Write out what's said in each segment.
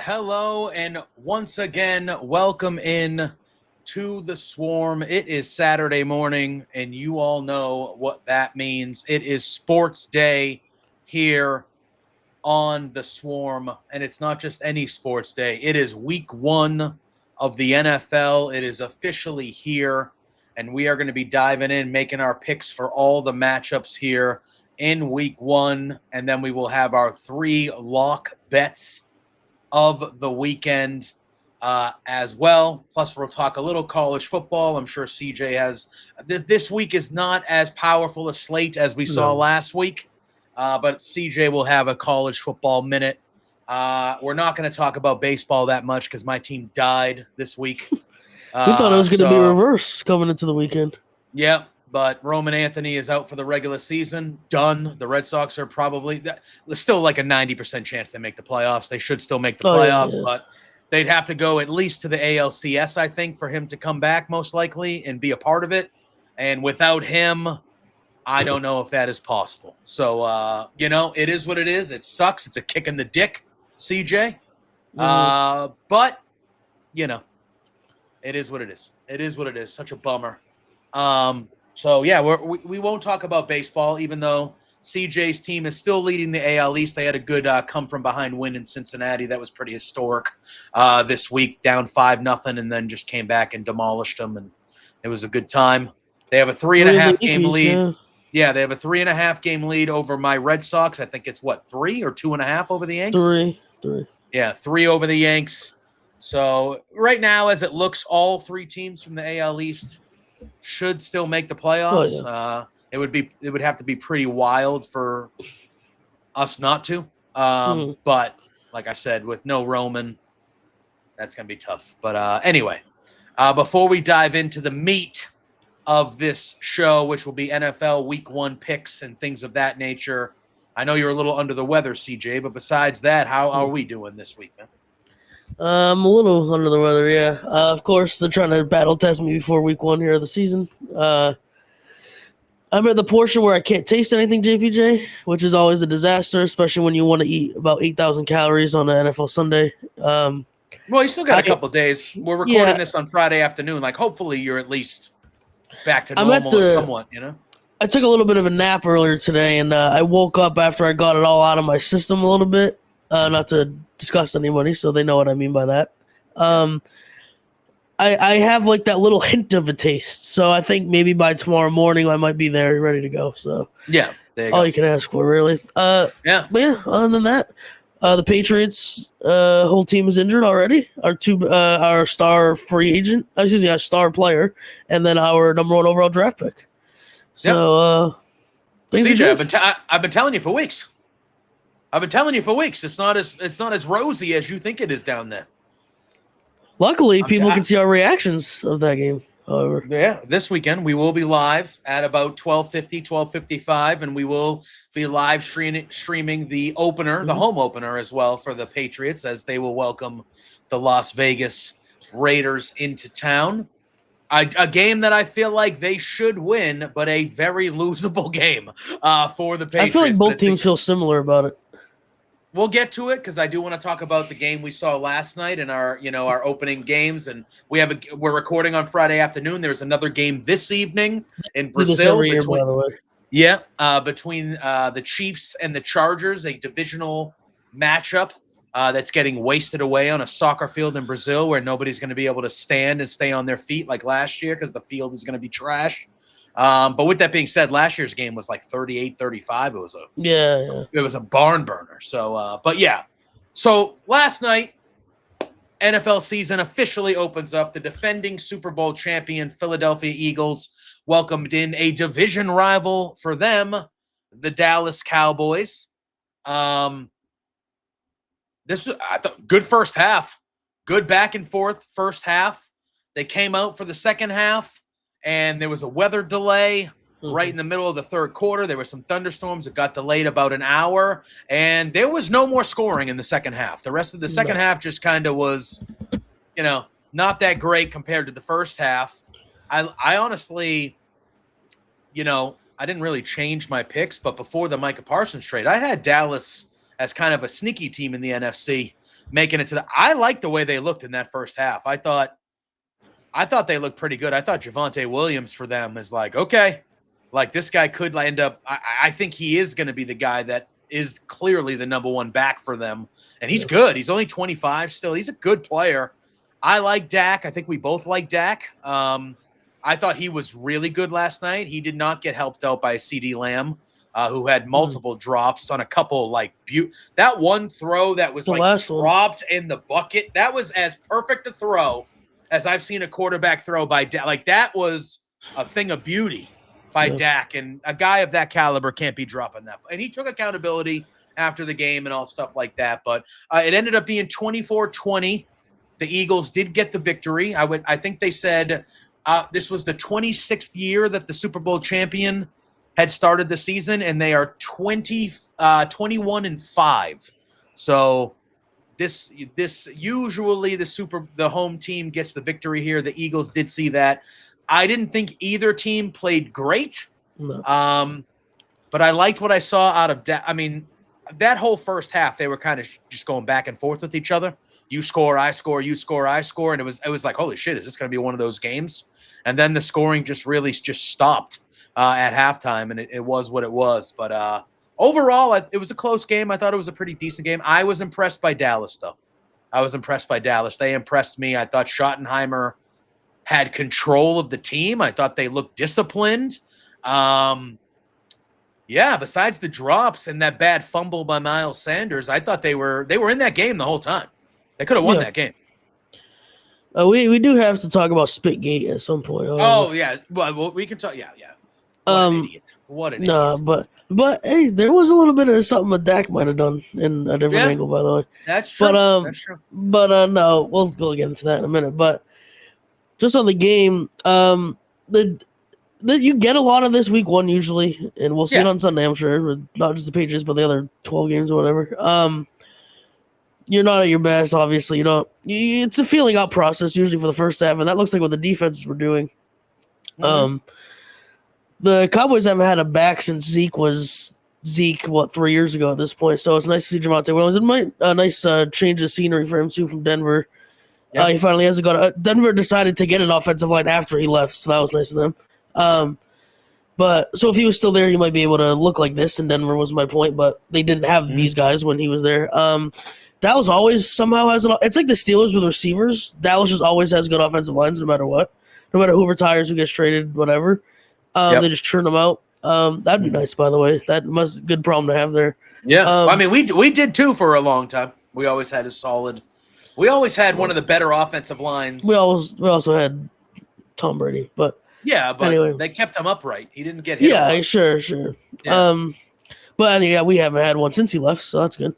hello, and once again, welcome in to the Swarm. It is Saturday morning, and you all know what that means. It is sports day here on the Swarm, and it's not just any sports day. It is week 1 of the NFL. It is officially here, and we are going to be diving in, making our picks for all the matchups here in week 1, and then we will have our 3 lock bets of the weekend as well. Plus, we'll talk a little college football. I'm sure CJ has this week is not as powerful a slate as we saw last week, but CJ will have a college football minute. We're not going to talk about baseball that much because my team died this week. We thought it was going to be reverse coming into the weekend. Yep. But Roman Anthony is out for the regular season. Done. The Red Sox are probably – there's still like a 90% chance they make the playoffs. They should still make the playoffs, but they'd have to go at least to the ALCS, I think, for him to come back most likely and be a part of it. And without him, I don't know if that is possible. So, it is what it is. It sucks. It's a kick in the dick, CJ. But, it is what it is. It is what it is. Such a bummer. So, yeah, we won't talk about baseball, even though CJ's team is still leading the AL East. They had a good come-from-behind win in Cincinnati. That was pretty historic this week, down 5-0, and then just came back and demolished them, and it was a good time. They have a 3.5-game lead. Yeah, they have a 3.5-game lead over my Red Sox. I think it's, 3 or 2.5 over the Yanks? 3. Yeah, 3 over the Yanks. So, right now, as it looks, all 3 teams from the AL East should still make the playoffs. It would have to be pretty wild for us not to. But like I said, with no Roman, that's going to be tough. But anyway, before we dive into the meat of this show, which will be NFL Week 1 picks and things of that nature, I know you're a little under the weather, CJ, but besides that, how are we doing this week, man? I'm a little under the weather, yeah. Of course, they're trying to battle test me before week 1 here of the season. I'm at the portion where I can't taste anything, JPJ, which is always a disaster, especially when you want to eat about 8,000 calories on an NFL Sunday. Well, you still got a couple days. We're recording this on Friday afternoon. Like, hopefully you're at least back to normal or somewhat, I took a little bit of a nap earlier today, and I woke up after I got it all out of my system a little bit. Not to discuss anybody, so they know what I mean by that. I have like that little hint of a taste, so I think maybe by tomorrow morning I might be there ready to go. So yeah, there you all go. You can ask for, really. But yeah, other than that, the Patriots whole team is injured already. Our star free agent, our star player, and then our number 1 overall draft pick. So CJ, I've been telling you for weeks. It's not as rosy as you think it is down there. Luckily, people can see our reactions of that game. However, yeah, this weekend we will be live at about 12:50, 12:55, and we will be live streaming the opener, the home opener as well for the Patriots, as they will welcome the Las Vegas Raiders into town. A game that I feel like they should win, but a very losable game for the Patriots. I feel like both teams feel similar about it. We'll get to it because I do want to talk about the game we saw last night in our opening games, and we're recording on Friday afternoon. There's another game this evening in Brazil. By the way. Yeah, between the Chiefs and the Chargers, a divisional matchup that's getting wasted away on a soccer field in Brazil where nobody's going to be able to stand and stay on their feet like last year because the field is going to be trash. But with that being said, last year's game was like 38-35. It was a barn burner. So, but yeah. So last night, NFL season officially opens up. The defending Super Bowl champion Philadelphia Eagles welcomed in a division rival for them, the Dallas Cowboys. This was good first half, good back and forth first half. They came out for the second half. And there was a weather delay right in the middle of the third quarter. There were some thunderstorms that got delayed about an hour. And there was no more scoring in the second half. The rest of the second half just kind of was, not that great compared to the first half. I honestly, I didn't really change my picks. But before the Micah Parsons trade, I had Dallas as kind of a sneaky team in the NFC making it to the. I liked the way they looked in that first half. I thought they looked pretty good. I thought Javonte Williams for them is like, okay, like this guy could end up. I think he is going to be the guy that is clearly the number one back for them, and he's good. He's only 25 still. He's a good player. I like Dak. I think we both like Dak. I thought he was really good last night. He did not get helped out by CeeDee Lamb, who had multiple drops on a couple that one throw that was dropped in the bucket. That was as perfect a throw as I've seen a quarterback throw by Dak. Like that was a thing of beauty by Dak, and a guy of that caliber can't be dropping that. And he took accountability after the game and all stuff like that. But it ended up being 24-20. The Eagles did get the victory. I think they said this was the 26th year that the Super Bowl champion had started the season, and they are 21-5. So this usually the home team gets the victory here. The Eagles did see that. I didn't think either team played great. No. But I liked what I saw out of that. I mean, that whole first half, they were kind of just going back and forth with each other. You score, I score, you score, I score. And it was like, holy shit, is this going to be one of those games? And then the scoring just stopped at halftime, and it was what it was. But overall, it was a close game. I thought it was a pretty decent game. I was impressed by Dallas, though. They impressed me. I thought Schottenheimer had control of the team. I thought they looked disciplined. Besides the drops and that bad fumble by Miles Sanders, I thought they were in that game the whole time. They could have won that game. We do have to talk about Spitgate at some point. Yeah. Well, we can talk. Yeah. What an idiot. Nah, but hey, there was a little bit of something that Dak might have done in a different angle, by the way. That's true. That's true. But no, we'll go get into that in a minute. But just on the game, you get a lot of this week one usually, and we'll see it on Sunday, I'm sure. Not just the Patriots, but the other 12 games or whatever. You're not at your best, obviously. It's a feeling out process usually for the first half, and that looks like what the defenses were doing. Mm-hmm. The Cowboys haven't had a back since Zeke, 3 years ago at this point, so it's nice to see Javonte Williams. It might a nice change of scenery for him, too, from Denver. Yep. He finally hasn't got Denver decided to get an offensive line after he left, so that was nice of them. But so if he was still there, he might be able to look like this in Denver was my point, but they didn't have these guys when he was there. Dallas always somehow has it's like the Steelers with receivers. Dallas just always has good offensive lines no matter what. No matter who retires, who gets traded, whatever. They just churn them out. That'd be nice, by the way. That must be a good problem to have there. Yeah. I mean, we did too for a long time. We always had we always had one of the better offensive lines. We also had Tom Brady, but anyway. They kept him upright. He didn't get hit. Yeah, sure. Yeah. But anyway, we haven't had one since he left, so that's good.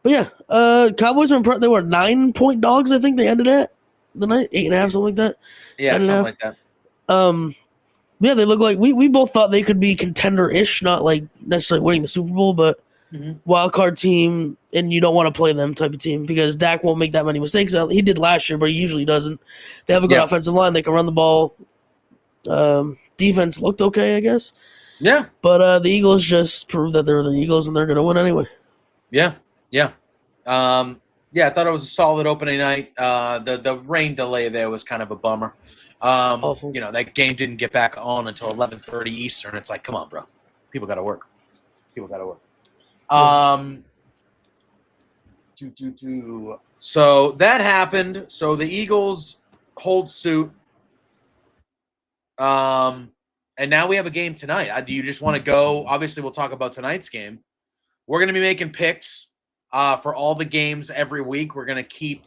But Cowboys are they were 9-point dogs. I think they ended at the night 8.5, something like that. Yeah, something like that. They look like we both thought they could be contender-ish, not like necessarily winning the Super Bowl, but wild card team, and you don't want to play them type of team because Dak won't make that many mistakes. He did last year, but he usually doesn't. They have a good offensive line. They can run the ball. Defense looked okay, I guess. Yeah. But the Eagles just proved that they're the Eagles, and they're going to win anyway. Yeah. I thought it was a solid opening night. The rain delay there was kind of a bummer. That game didn't get back on until 11:30 Eastern. It's like, come on, bro. People got to work. So that happened. So the Eagles hold suit. And now we have a game tonight. Do you just want to go? Obviously, we'll talk about tonight's game. We're going to be making picks for all the games every week. We're going to keep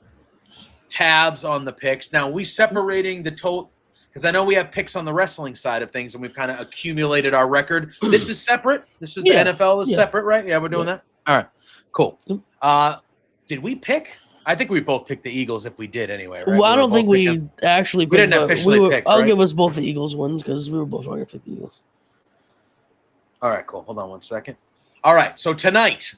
tabs on the picks. Now, we separating the total because I know we have picks on the wrestling side of things, and we've kind of accumulated our record. This is separate. This is the NFL is separate, right? Yeah, we're doing that. All right, cool. Did we pick? I think we both picked the Eagles if we did anyway, right? Well, I don't think we actually picked. We didn't officially pick, I'll give us both the Eagles wins because we were both going to pick the Eagles. All right, cool. Hold on one second. All right, so tonight,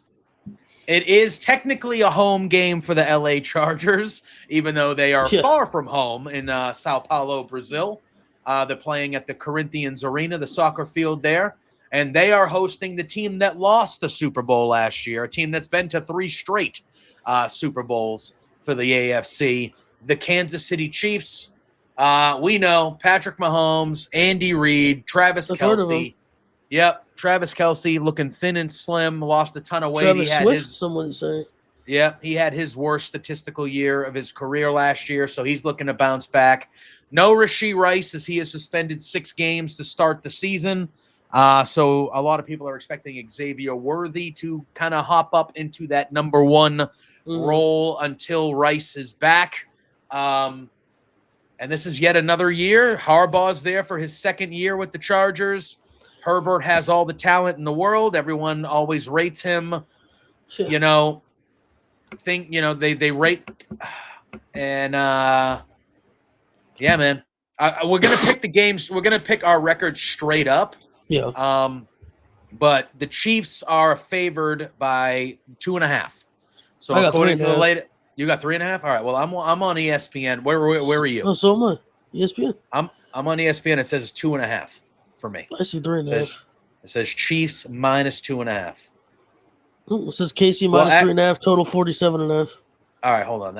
it is technically a home game for the LA Chargers, even though they are far from home in Sao Paulo, Brazil. They're playing at the Corinthians Arena, the soccer field there. and they are hosting the team that lost the Super Bowl last year, a team that's been to 3 straight Super Bowls for the AFC, the Kansas City Chiefs. We know Patrick Mahomes, Andy Reid, Travis I've heard of him. Kelce. Yep, Travis Kelce looking thin and slim, lost a ton of weight. Travis Swift, someone say. Yep, he had his worst statistical year of his career last year, so he's looking to bounce back. No Rashee Rice, as he is suspended 6 games to start the season. So a lot of people are expecting Xavier Worthy to kind of hop up into that number 1 role until Rice is back. And this is yet another year. Harbaugh's there for his 2nd year with the Chargers. Herbert has all the talent in the world. Everyone always rates him. Yeah. You know, they rate, and yeah, man. We're gonna pick the games. We're gonna pick our record straight up. Yeah. But the Chiefs are favored by 2.5. So I got according to the 3.5. latest, you got 3.5. All right. Well, I'm on ESPN. Where are you? Oh, so am I. ESPN. I'm on ESPN. It says it's 2.5 for me. I see 3.5. It says Chiefs minus 2.5. It says KC minus 3.5, total 47.5. All right, hold on.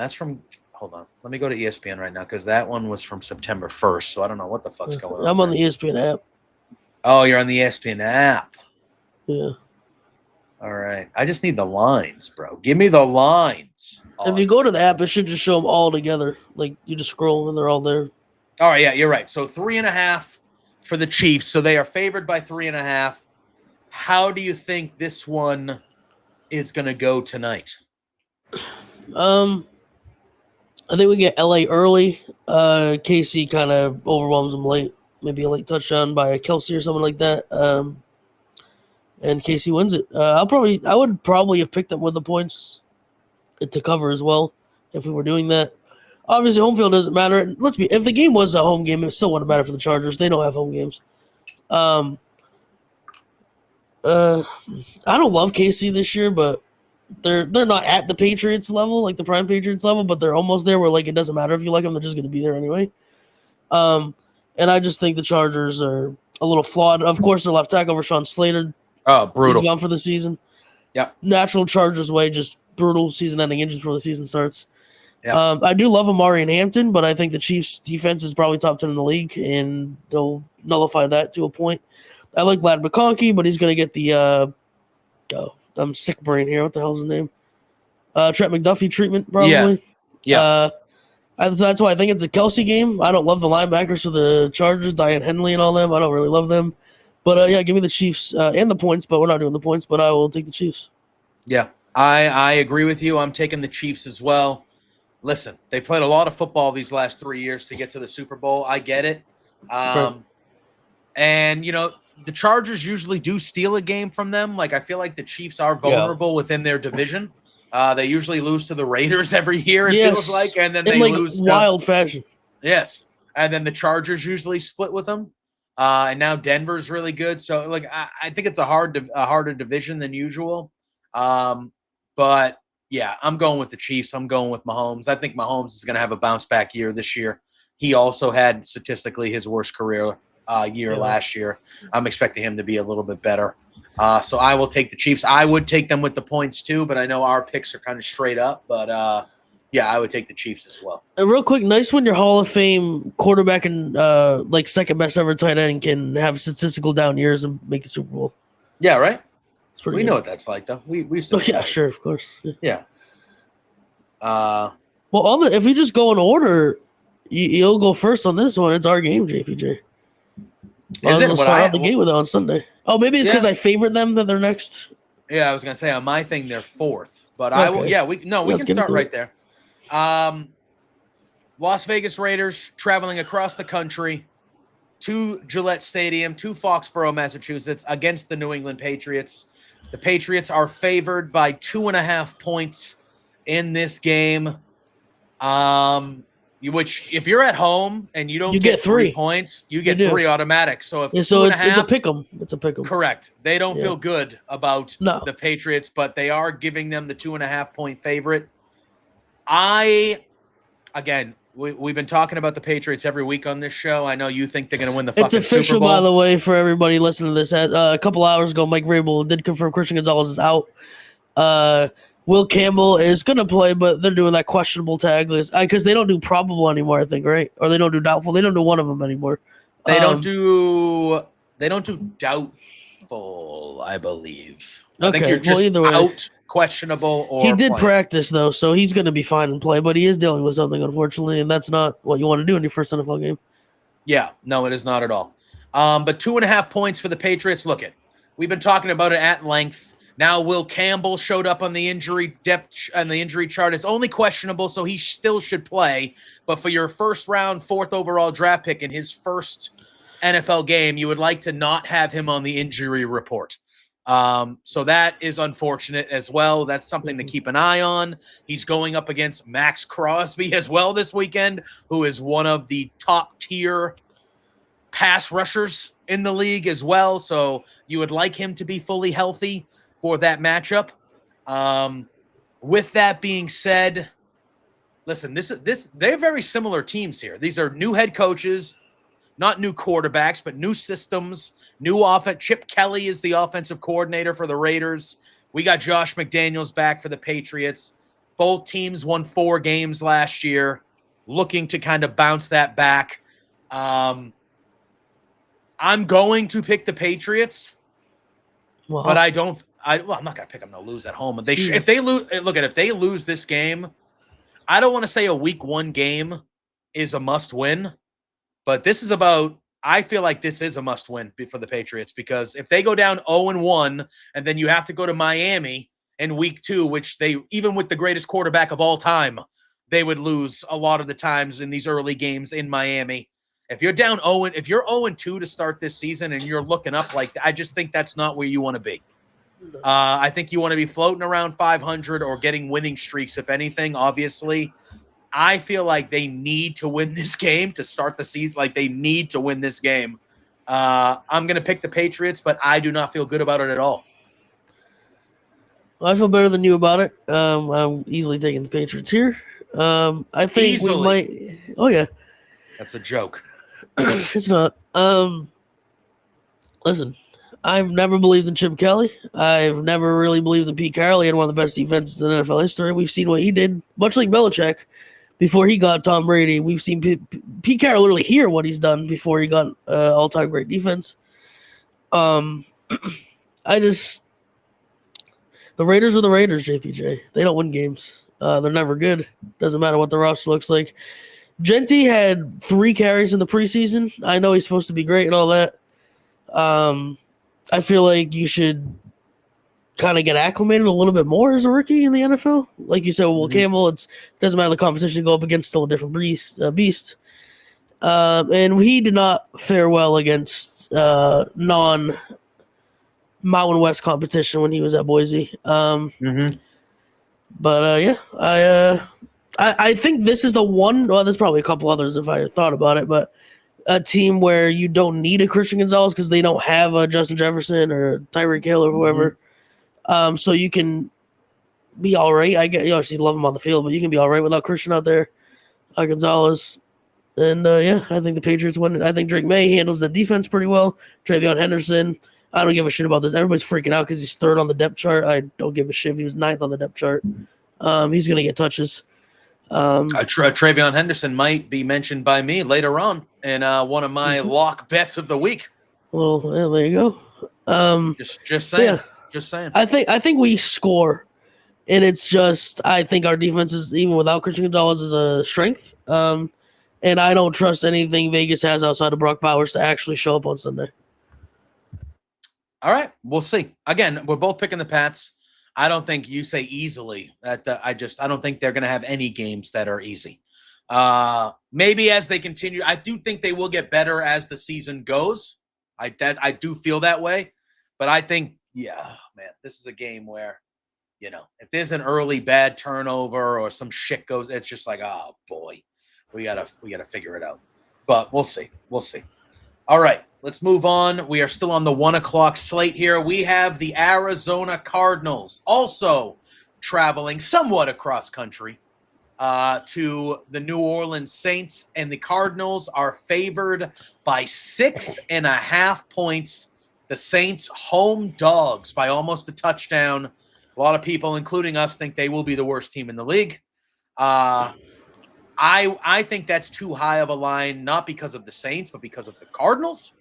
Hold on. Let me go to ESPN right now because that one was from September 1st, so I don't know what the fuck's going on. I'm on the ESPN app. Oh, you're on the ESPN app. Yeah. All right. I just need the lines, bro. Give me the lines. If you go to the app, it should just show them all together. Like, you just scroll and they're all there. All right, yeah, you're right. So 3.5 for the Chiefs. So they are favored by 3.5. How do you think this one is going to go tonight? I think we get LA early. KC kind of overwhelms them late. Maybe a late touchdown by Kelce or something like that. And KC wins it. I would probably have picked them with the points to cover as well if we were doing that. Obviously, home field doesn't matter. If the game was a home game, it still wouldn't matter for the Chargers. They don't have home games. I don't love KC this year, but they're not at the Patriots level, like the prime Patriots level, but they're almost there where like it doesn't matter if you like them, they're just going to be there anyway. And I just think the Chargers are a little flawed. Of course, their left tackle, Rashawn Slater, brutal. He's gone for the season. Yeah. Natural Chargers way, just brutal season-ending injuries before the season starts. Yeah. I do love Amari and Hampton, but I think the Chiefs' defense is probably top 10 in the league, and they'll nullify that to a point. I like Lad McConkey, but he's going to get the I'm sick brain here. What the hell's his name? Trent McDuffie treatment, probably. Yeah. That's why I think it's a Kelce game. I don't love the linebackers for the Chargers, Diane Henley and all them. I don't really love them. But, yeah, give me the Chiefs and the points, but we're not doing the points, but I will take the Chiefs. Yeah, I agree with you. I'm taking the Chiefs as well. Listen, they played a lot of football these last 3 years to get to the Super Bowl. I get it. And, the Chargers usually do steal a game from them. Like, I feel like the Chiefs are vulnerable within their division. They usually lose to the Raiders every year, it feels like, and then they lose wild fashion. Yes, and then the Chargers usually split with them. And now Denver's really good. So, like, I think it's a harder division than usual. But, yeah, I'm going with the Chiefs. I'm going with Mahomes. I think Mahomes is going to have a bounce-back year this year. He also had statistically his worst career year last year. I'm expecting him to be a little bit better. So I will take the Chiefs. I would take them with the points too, but I know our picks are kind of straight up. But yeah, I would take the Chiefs as well. And real quick, nice when your Hall of Fame quarterback and like second best ever tight end can have statistical down years and make the Super Bowl. Yeah, right. We know what that's like, though. We yeah, sure, of course. Yeah. Well, if we just go in order, you'll go first on this one. It's our game, JPJ. We'll start out the game with it on Sunday. Oh, maybe it's because I favorite them that they're next. Yeah, I was gonna say on my thing they're fourth, but I will. Yeah, we can start right there. Las Vegas Raiders traveling across the country to Gillette Stadium to Foxborough, Massachusetts, against the New England Patriots. The Patriots are favored by 2.5 points in this game. Which, if you're at home and you don't get 3 points, you get 3 automatic. So if it's a pick'em. It's a pick'em. Correct. They don't feel good about the Patriots, but they are giving them the 2.5 point favorite. Again, we've been talking about the Patriots every week on this show. I know you think they're going to win the It's fucking official, Super Bowl. by the way, for everybody listening to this. A couple hours ago, Mike Vrabel did confirm Christian Gonzalez is out. Will Campbell is going to play, but they're doing that questionable tag list because they don't do probable anymore, I think, right? Or they don't do doubtful. They don't do one of them anymore. They don't do doubtful, I believe. I think you're just either way, out, questionable, or he did playing. practice though, so he's going to be fine and play. But he is dealing with something, unfortunately, and that's not what you want to do in your first NFL game. Yeah, no, it is not at all. But 2.5 points for the Patriots. Look it, we've been talking about it at length. Now, Will Campbell showed up on the injury depth and the injury chart. It's only questionable, so he still should play. But for your first round, 4th overall draft pick in his first NFL game, you would like to not have him on the injury report. So that is unfortunate as well. That's something to keep an eye on. He's going up against Max Crosby as well this weekend, who is one of the top tier pass rushers in the league as well. So you would like him to be fully healthy for that matchup. With that being said, listen, they're very similar teams here. These are new head coaches, not new quarterbacks, but new systems, new offense. Chip Kelly is the offensive coordinator for the Raiders. We got Josh McDaniels back for the Patriots. Both teams won 4 games last year, looking to kind of bounce that back. I'm going to pick the Patriots, but I'm not going to pick them to lose at home. If they lose this game, I don't want to say a week 1 game is a must win, but I feel like this is a must win for the Patriots, because if they go down 0-1 and then you have to go to Miami in week 2, which they, even with the greatest quarterback of all time, they would lose a lot of the times in these early games in Miami. If you're down 0, if you're 0-2 to start this season and you're looking up like that, I just think that's not where you want to be. I think you want to be floating around 500 or getting winning streaks, if anything, obviously. I feel like they need to win this game to start the season. Like, they need to win this game. I'm going to pick the Patriots, but I do not feel good about it at all. Well, I feel better than you about it. I'm easily taking the Patriots here. I think we might. Oh, yeah. That's a joke. It's not. Listen, I've never believed in Chip Kelly. I've never really believed in Pete Carroll. He had one of the best defenses in NFL history. We've seen what he did, much like Belichick, before he got Tom Brady. We've seen Pete Carroll literally hear what he's done before he got all-time great defense. The Raiders are the Raiders, JPJ. They don't win games. They're never good. Doesn't matter what the roster looks like. Genty had 3 carries in the preseason. I know he's supposed to be great and all that. I feel like you should kind of get acclimated a little bit more as a rookie in the NFL. Like you said, Will Campbell, it doesn't matter the competition you go up against, still a different beast. And he did not fare well against non-Mountain West competition when he was at Boise. But yeah, I think this is the one. Well, there's probably a couple others if I thought about it, but a team where you don't need a Christian Gonzalez because they don't have a Justin Jefferson or Tyreek Hill or whoever. So you can be all right. I get you obviously love him on the field, but you can be all right without Christian out there, Gonzalez. And yeah, I think the Patriots win. I think Drake May handles the defense pretty well. Travion Henderson. I don't give a shit about this. Everybody's freaking out because he's 3rd on the depth chart. I don't give a shit if he was 9th on the depth chart. He's going to get touches. Travion Henderson might be mentioned by me later on in one of my lock bets of the week. Well, yeah, there you go. Just saying. Yeah. Just saying. I think we score, and it's just I think our defense is, even without Christian Gonzalez, is a strength. And I don't trust anything Vegas has outside of Brock Bowers to actually show up on Sunday. All right, we'll see. Again, we're both picking the Pats. I don't think you say easily. I don't think they're going to have any games that are easy. Maybe as they continue, I do think they will get better as the season goes. I do feel that way, but I think, yeah, man, this is a game where, if there's an early bad turnover or some shit goes, it's just like, oh boy, we gotta figure it out. But we'll see. All right, let's move on. We are still on the 1:00 slate here. We have the Arizona Cardinals also traveling somewhat across country to the New Orleans Saints, and the Cardinals are favored by 6.5 points. The Saints home dogs by almost a touchdown. A lot of people, including us, think they will be the worst team in the league. I think that's too high of a line, not because of the Saints, but because of the Cardinals.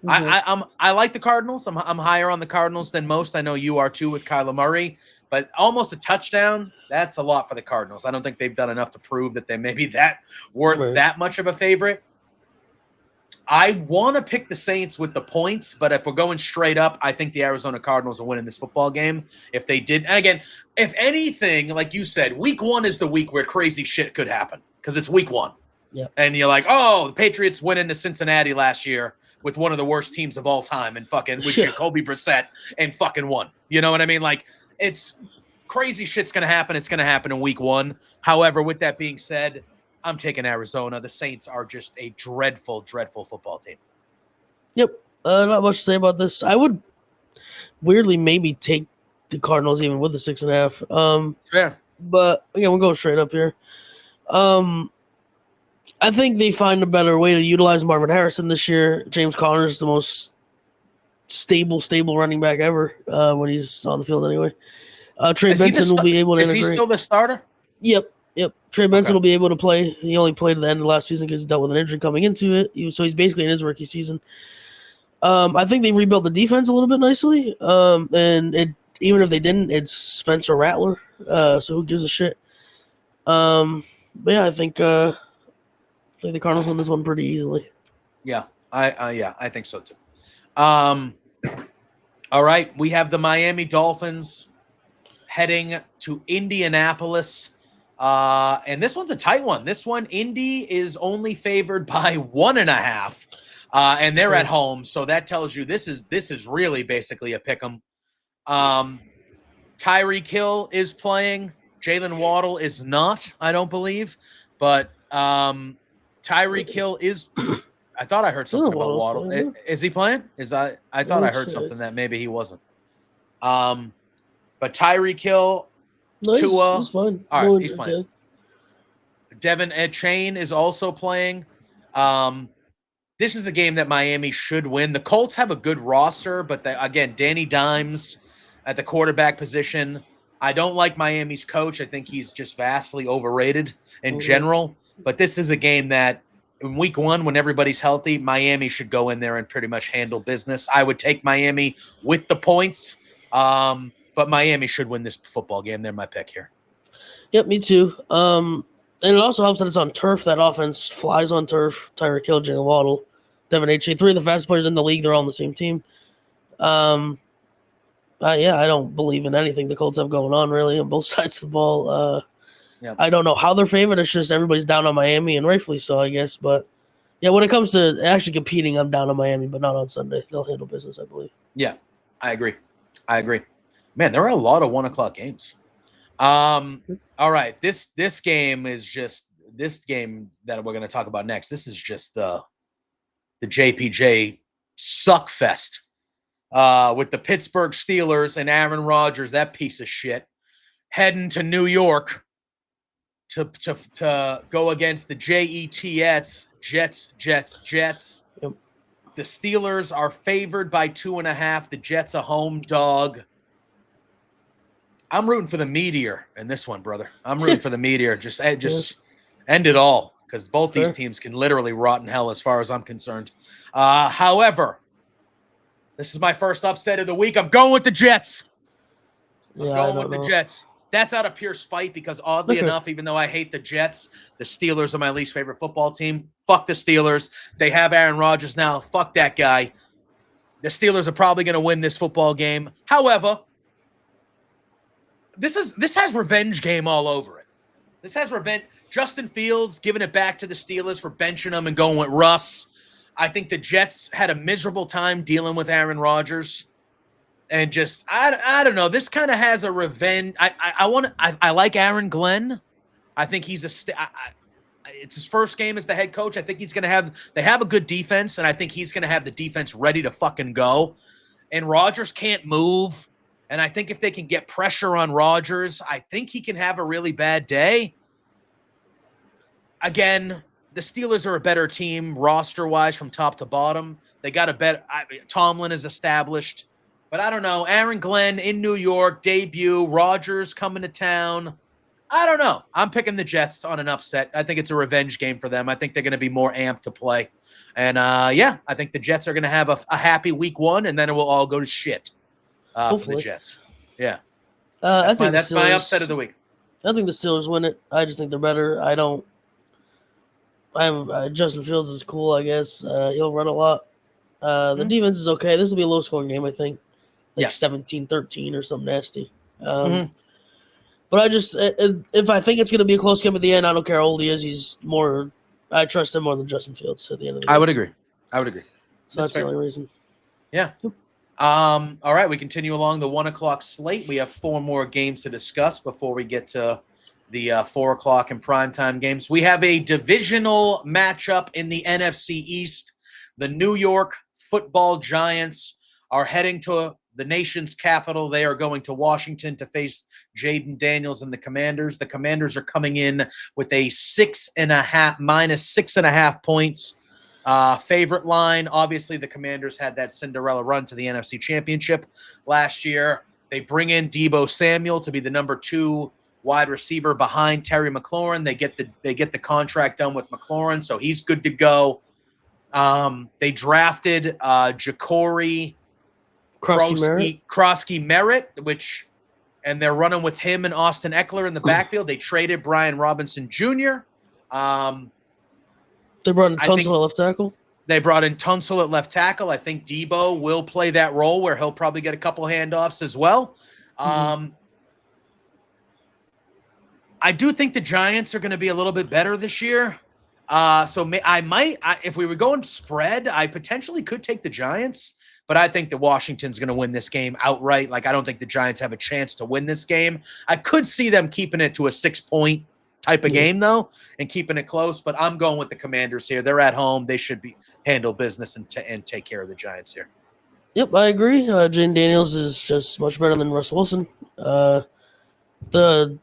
I like the Cardinals. I'm higher on the Cardinals than most. I know you are too with Kyler Murray, but almost a touchdown, that's a lot for the Cardinals. I don't think they've done enough to prove that they may be that worth that much of a favorite. I want to pick the Saints with the points, but if we're going straight up, I think the Arizona Cardinals are winning this football game. If they did, and again, if anything, like you said, week 1 is the week where crazy shit could happen because it's week 1. Yeah. And you're like, oh, the Patriots went into Cincinnati last year with one of the worst teams of all time and fucking with Jacoby Brissett and fucking won. You know what I mean? Like, it's crazy shit's going to happen. It's going to happen in week 1. However, with that being said, I'm taking Arizona. The Saints are just a dreadful, dreadful football team. Yep. Not much to say about this. I would weirdly maybe take the Cardinals even with the 6.5. Fair. But again, we'll go straight up here. I think they find a better way to utilize Marvin Harrison this year. James Conner is the most stable running back ever when he's on the field anyway. Trey Benson will be able to integrate. Is he still the starter? Yep. Trey Benson will be able to play. He only played at the end of last season because he dealt with an injury coming into it. So he's basically in his rookie season. I think they rebuilt the defense a little bit nicely. And even if they didn't, it's Spencer Rattler. So who gives a shit? But yeah, I think the Cardinals win this one pretty easily. Yeah, I think so too. All right, we have the Miami Dolphins heading to Indianapolis. And this one's a tight one. This one, Indy is only favored by 1.5, and they're at home. So that tells you this is really basically a pick 'em. Tyreek Hill is playing. Jalen Waddle is not, I don't believe. But Tyreek Hill is. I thought I heard something about Waddle. Is he playing? I thought I heard something that maybe he wasn't. But Tyreek Hill. No, Tua. he's fine. All right, he's playing. Devin Achane is also playing. This is a game that Miami should win. The Colts have a good roster, but again, Danny Dimes at the quarterback position. I don't like Miami's coach. I think he's just vastly overrated in general. But this is a game that in week 1, when everybody's healthy, Miami should go in there and pretty much handle business. I would take Miami with the points. But Miami should win this football game. They're my pick here. Yep, me too. And it also helps that it's on turf. That offense flies on turf. Tyreek Hill, Jalen Waddle, Devin Achane, 3 of the fastest players in the league. They're all on the same team. I don't believe in anything the Colts have going on, really, on both sides of the ball. I don't know how they're favored. It's just everybody's down on Miami, and rightfully so, I guess. But, yeah, when it comes to actually competing, I'm down on Miami, but not on Sunday. They'll handle business, I believe. Yeah, I agree. Man, there are a lot of 1:00 games. All right, this game is just this game that we're going to talk about next. This is just the JPJ suck fest with the Pittsburgh Steelers and Aaron Rodgers, that piece of shit, heading to New York to go against the Jets. Yep. The Steelers are favored by 2.5. The Jets a home dog. I'm rooting for the Meteor in this one, brother. I'm rooting for the Meteor. Just end it all, because both these teams can literally rot in hell as far as I'm concerned. However, this is my first upset of the week. I'm going with the Jets. I'm going with the Jets. That's out of pure spite because, oddly enough, even though I hate the Jets, the Steelers are my least favorite football team. Fuck the Steelers. They have Aaron Rodgers now. Fuck that guy. The Steelers are probably going to win this football game. However, this has revenge game all over it. This has revenge. Justin Fields giving it back to the Steelers for benching them and going with Russ. I think the Jets had a miserable time dealing with Aaron Rodgers. And just, I don't know. This kind of has a revenge. I like Aaron Glenn. I think he's it's his first game as the head coach. I think he's going to they have a good defense, and I think he's going to have the defense ready to fucking go. And Rodgers can't move. And I think if they can get pressure on Rodgers, I think he can have a really bad day. again, the Steelers are a better team roster-wise from top to bottom. They got a better – Tomlin is established. But I don't know. Aaron Glenn in New York, debut. Rodgers coming to town. I don't know. I'm picking the Jets on an upset. I think it's a revenge game for them. I think they're going to be more amped to play. And, I think the Jets are going to have a happy week one, and then it will all go to shit for the Jets. Yeah. That's my upset of the week. I think the Steelers win it. I just think they're better. I have Justin Fields is cool, I guess. He'll run a lot. The defense is okay. This will be a low-scoring game, I think. Like 17-13 or something nasty. But if I think it's going to be a close game at the end, I don't care how old he is. I trust him more than Justin Fields at the end of the game. I would agree. So that's the only reason. Yeah. All right, we continue along the 1 o'clock slate. We have 4 more games to discuss before we get to the 4 o'clock and primetime games. We have a divisional matchup in the NFC East. The New York Football Giants are heading to the nation's capital. They are going to Washington to face Jaden Daniels and the Commanders. The Commanders are coming in with a minus 6.5 points. Favorite line. Obviously, the Commanders had that Cinderella run to the NFC Championship last year. They bring in Deebo Samuel to be the number 2 wide receiver behind Terry McLaurin. They get the contract done with McLaurin, so he's good to go. They drafted Ja'Cory Krosky Merritt, and they're running with him and Austin Eckler in the backfield. They traded Brian Robinson Jr. They brought in Tunsil at left tackle. They brought in Tunsil at left tackle. I think Deebo will play that role where he'll probably get a couple handoffs as well. I do think the Giants are going to be a little bit better this year. If we were going spread, I potentially could take the Giants, but I think that Washington's going to win this game outright. Like, I don't think the Giants have a chance to win this game. I could see them keeping it to a 6-point type of game, though, and keeping it close, but I'm going with the Commanders here. They're at home. They should handle business and take care of the Giants here. Yep, I agree. Jaden Daniels is just much better than Russell Wilson. Brian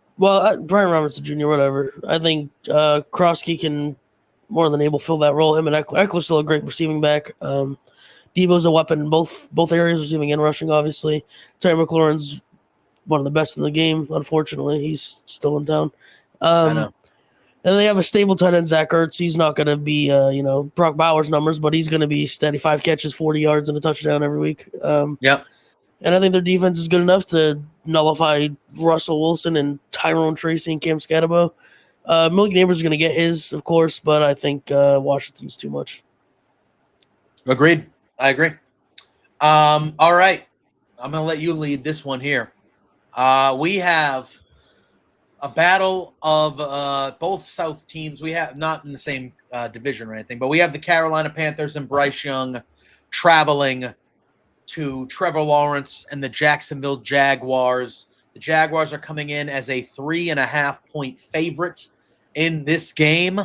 Robinson Jr., whatever. I think Krosky can more than able to fill that role. Him and Eckler's still a great receiving back. Deebo's a weapon in both areas, receiving and rushing, obviously. Terry McLaurin's one of the best in the game, unfortunately. He's still in town. I know. And they have a stable tight end, Zach Ertz. He's not going to be, Brock Bowers numbers, but he's going to be steady, 5 catches, 40 yards, and a touchdown every week. Yep. And I think their defense is good enough to nullify Russell Wilson and Tyrone Tracy and Cam Scatterbo. Malik Neighbors is going to get his, of course, but I think Washington's too much. Agreed. I agree. All right. I'm going to let you lead this one here. We have a battle of both South teams. We have not in the same division or anything, but we have the Carolina Panthers and Bryce Young traveling to Trevor Lawrence and the Jacksonville Jaguars. The Jaguars are coming in as a 3.5-point favorite in this game.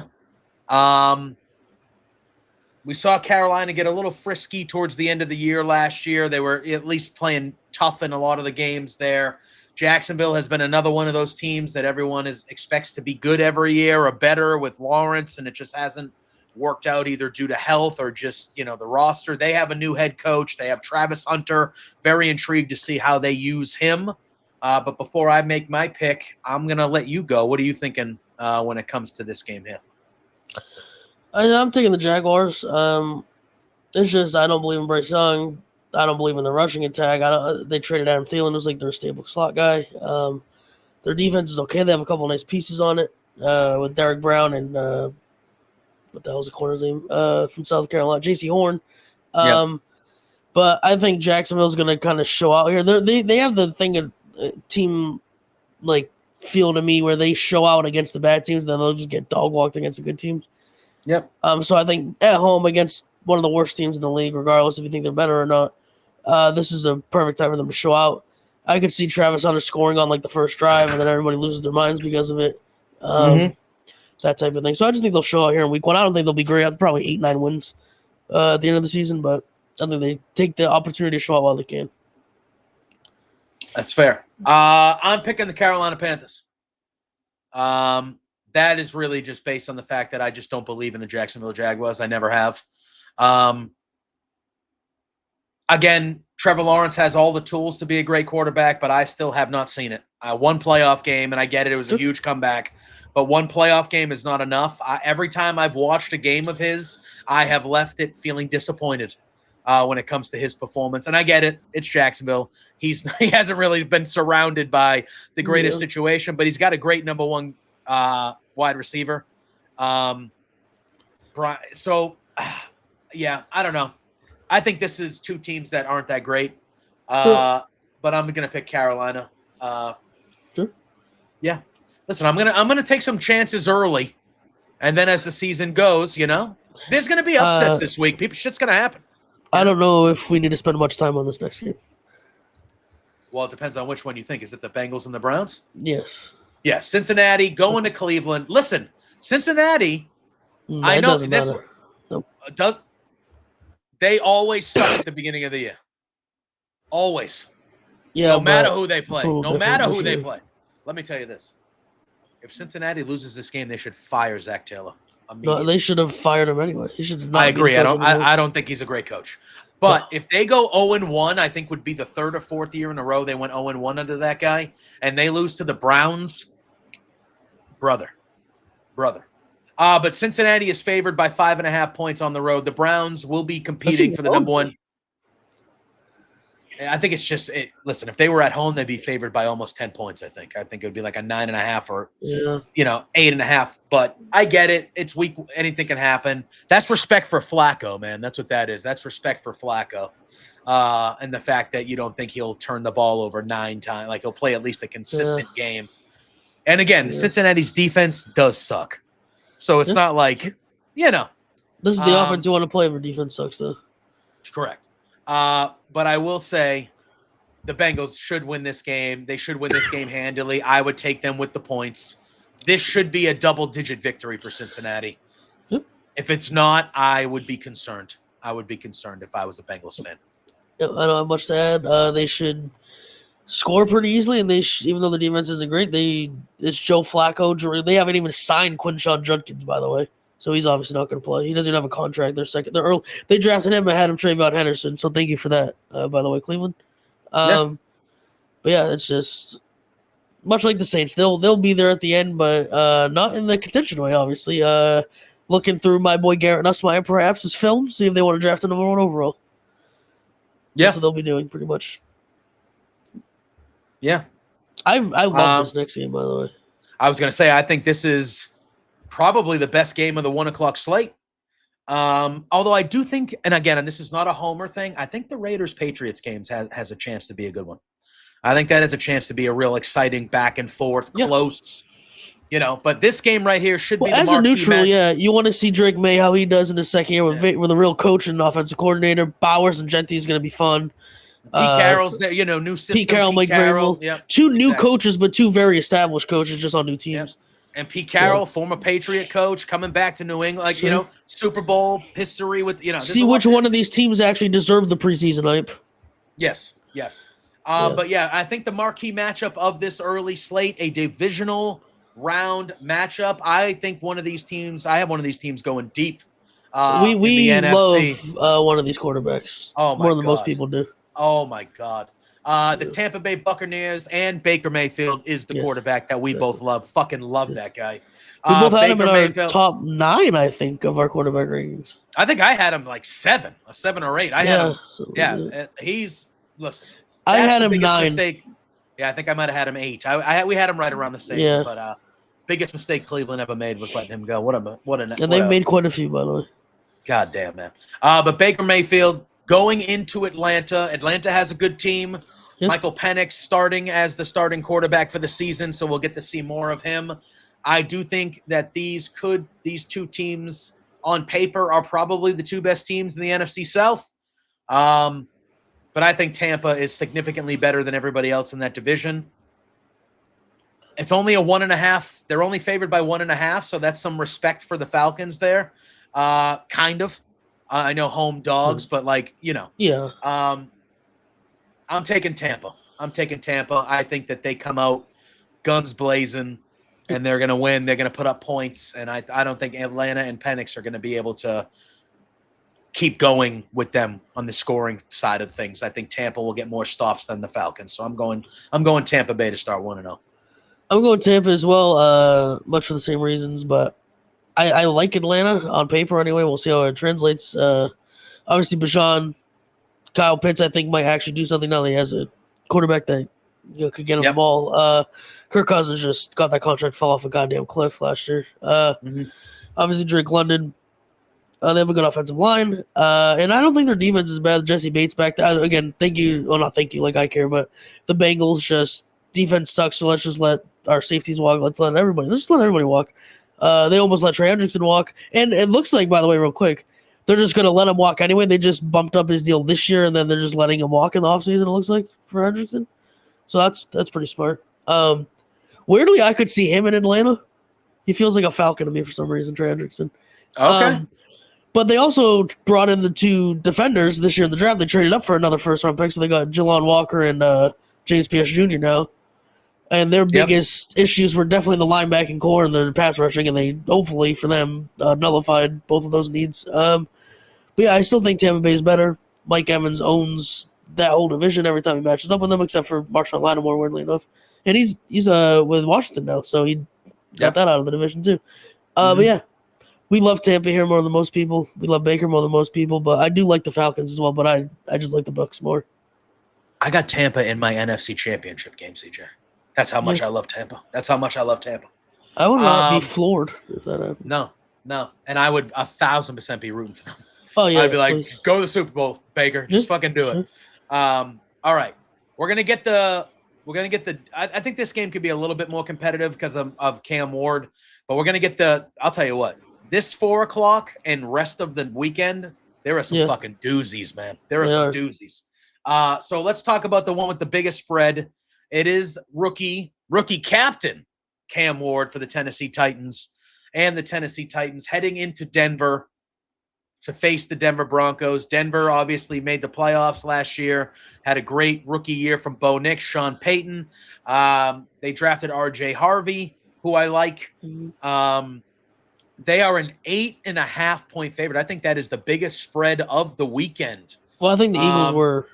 We saw Carolina get a little frisky towards the end of the year last year. They were at least playing tough in a lot of the games there. Jacksonville has been another one of those teams that everyone expects to be good every year or better with Lawrence, and it just hasn't worked out either due to health or just, the roster. They have a new head coach. They have Travis Hunter. Very intrigued to see how they use him. But before I make my pick, I'm going to let you go. What are you thinking when it comes to this game here? I'm taking the Jaguars. It's just I don't believe in Bryce Young. I don't believe in the rushing attack. They traded Adam Thielen, who's like their stable slot guy. Their defense is okay. They have a couple nice pieces on it with Derek Brown and what the hell's the corner's name from South Carolina, J.C. Horn. But I think Jacksonville's going to kind of show out here. They have the thing of team like feel to me where they show out against the bad teams, then they'll just get dog walked against the good teams. Yep. So I think at home against one of the worst teams in the league, regardless if you think they're better or not, this is a perfect time for them to show out. I could see Travis Hunter scoring on like the first drive, and then everybody loses their minds because of it. That type of thing. So I just think they'll show out here in week 1. I don't think they'll be great. Probably 8-9 wins at the end of the season, but I think they take the opportunity to show out while they can. That's fair. I'm picking the Carolina Panthers. that is really just based on the fact that I just don't believe in the Jacksonville Jaguars. I never have. Again, Trevor Lawrence has all the tools to be a great quarterback, but I still have not seen it. One playoff game, and I get it. It was a huge comeback, but one playoff game is not enough. Every time I've watched a game of his, I have left it feeling disappointed when it comes to his performance. And I get it. It's Jacksonville. He hasn't really been surrounded by the greatest situation, but he's got a great number one wide receiver. Yeah, I don't know. I think this is two teams that aren't that great, but I'm going to pick Carolina. Sure. Yeah. Listen, I'm gonna take some chances early, and then as the season goes, there's going to be upsets this week. Shit's going to happen. I don't know if we need to spend much time on this next game. Well, it depends on which one you think. Is it the Bengals and the Browns? Yes. Yes. Cincinnati going to Cleveland. Listen, Cincinnati. I know this does. They always suck at the beginning of the year. Always. Yeah. No matter who they play. No matter who they play. Let me tell you this. If Cincinnati loses this game, they should fire Zach Taylor. No, they should have fired him anyway. He should. I agree. I don't think he's a great coach. But if they go 0-1, I think would be the third or fourth year in a row they went 0-1 under that guy, and they lose to the Browns. Brother. But Cincinnati is favored by 5.5 points on the road. The Browns will be competing for the number one. I think it's just listen, if they were at home, they'd be favored by almost 10 points, I think. I think it would be like a 9.5 or 8.5. But I get it. It's week. Anything can happen. That's respect for Flacco, man. That's what that is. That's respect for Flacco. And the fact that you don't think he'll turn the ball over 9 times. Like he'll play at least a consistent game. And again, Cincinnati's defense does suck. So it's not like, This is the offense you want to play, but defense sucks, though. Correct. But I will say the Bengals should win this game. They should win this game handily. I would take them with the points. This should be a double-digit victory for Cincinnati. Yep. If it's not, I would be concerned. I would be concerned if I was a Bengals fan. Yep, I don't have much to add. They should score pretty easily, and even though the defense isn't great, it's Joe Flacco. They haven't even signed Quinshon Judkins, by the way. So he's obviously not going to play. He doesn't even have a contract. They're early. They drafted him and had him Trayvon Henderson. So thank you for that, by the way, Cleveland. But yeah, it's just much like the Saints. They'll be there at the end, but not in the contention way, obviously. Looking through my boy Garrett Nussmeier, perhaps his film, see if they want to draft a number 1 overall. Yeah, that's what they'll be doing pretty much. Yeah, I love this next game, by the way. I was going to say I think this is probably the best game of the 1 o'clock slate. Although I do think, and again, and this is not a homer thing, I think the Raiders-Patriots games has a chance to be a good one. I think that has a chance to be a real exciting back and forth, close, but this game right here should be the as a neutral, you want to see Drake May, how he does in the second year with a real coach and offensive coordinator. Bowers and Genty is going to be fun. Pete Carroll's there, new system. Pete Carroll, Mike Vrabel. Two new coaches, but two very established coaches just on new teams. And Pete Carroll, former Patriot coach, coming back to New England, Super Bowl history with, See which one of these teams actually deserved the preseason hype. Yes. But I think the marquee matchup of this early slate, a divisional round matchup, I think I have one of these teams going deep. We in the love NFC. One of these quarterbacks more than most people do. Oh, my God. The Tampa Bay Buccaneers and Baker Mayfield is the quarterback that we both love. Fucking love that guy. We both had him in our top 9, I think, of our quarterback rankings. I think I had him like 7 or 8. I had him. He's listen. I had him 9. Mistake. Yeah, I think I might have had him 8. We had him right around the same. Yeah. But biggest mistake Cleveland ever made was letting him go. And they've made quite a few, by the way. God damn, man. But Baker Mayfield going into Atlanta. Atlanta has a good team. Yep. Michael Penix starting as the starting quarterback for the season, so we'll get to see more of him. I do think that these two teams on paper are probably the two best teams in the NFC South. But I think Tampa is significantly better than everybody else in that division. It's only a 1.5. They're only favored by 1.5, so that's some respect for the Falcons there. Kind of. I know home dogs, but Yeah. I'm taking Tampa. I think that they come out guns blazing. and they're going to win. They're going to put up points, and I don't think Atlanta and Penix are going to be able to keep going with them on the scoring side of things. I think Tampa will get more stops than the Falcons, so I'm going Tampa Bay to start 1-0. I'm going Tampa as well, much for the same reasons, but I like Atlanta on paper anyway. We'll see how it translates. Obviously, Bijan, Kyle Pitts, I think might actually do something now that he has a quarterback that could get him the ball. Kirk Cousins just got that contract, fell off a goddamn cliff last year. Obviously, Drake London. They have a good offensive line, and I don't think their defense is bad. Jesse Bates back there. Again, thank you. Well, not thank you, like I care, but the Bengals just defense sucks. So let's just let our safeties walk. Let's let everybody walk. They almost let Trey Hendrickson walk, and it looks like, by the way, real quick, they're just gonna let him walk anyway. They just bumped up his deal this year, and then they're just letting him walk in the offseason, it looks like, for Hendrickson. So that's pretty smart. Weirdly, I could see him in Atlanta. He feels like a Falcon to me for some reason, Trey Hendrickson. Okay. But they also brought in the two defenders this year in the draft. They traded up for another first-round pick, so they got Jalon Walker and James Pierce Jr. now. And their biggest issues were definitely the linebacking core and the pass rushing, and they, hopefully for them, nullified both of those needs. But yeah, I still think Tampa Bay is better. Mike Evans owns that whole division every time he matches up with them, except for Marshawn Lattimore, weirdly enough. And he's with Washington now, so he got that out of the division too. But yeah. We love Tampa here more than most people. We love Baker more than most people, but I do like the Falcons as well, but I just like the Bucs more. I got Tampa in my NFC Championship game, CJ. That's how much I love Tampa. I would not be floored if that happened. No. And I would 1,000% be rooting for them. Oh, yeah. I'd be like, go to the Super Bowl, Baker. Just fucking do it. All right. We're going to get the I think this game could be a little bit more competitive because of Cam Ward, but we're going to get I'll tell you what. This 4 o'clock and rest of the weekend, there are some fucking doozies, man. There are some doozies. So let's talk about the one with the biggest spread. It is rookie captain Cam Ward for the Tennessee Titans, and the Tennessee Titans heading into Denver to face the Denver Broncos. Denver obviously made the playoffs last year, had a great rookie year from Bo Nix, Sean Payton. They drafted R.J. Harvey, who I like. They are an 8.5 point favorite. I think that is the biggest spread of the weekend. Well, I think the Eagles were.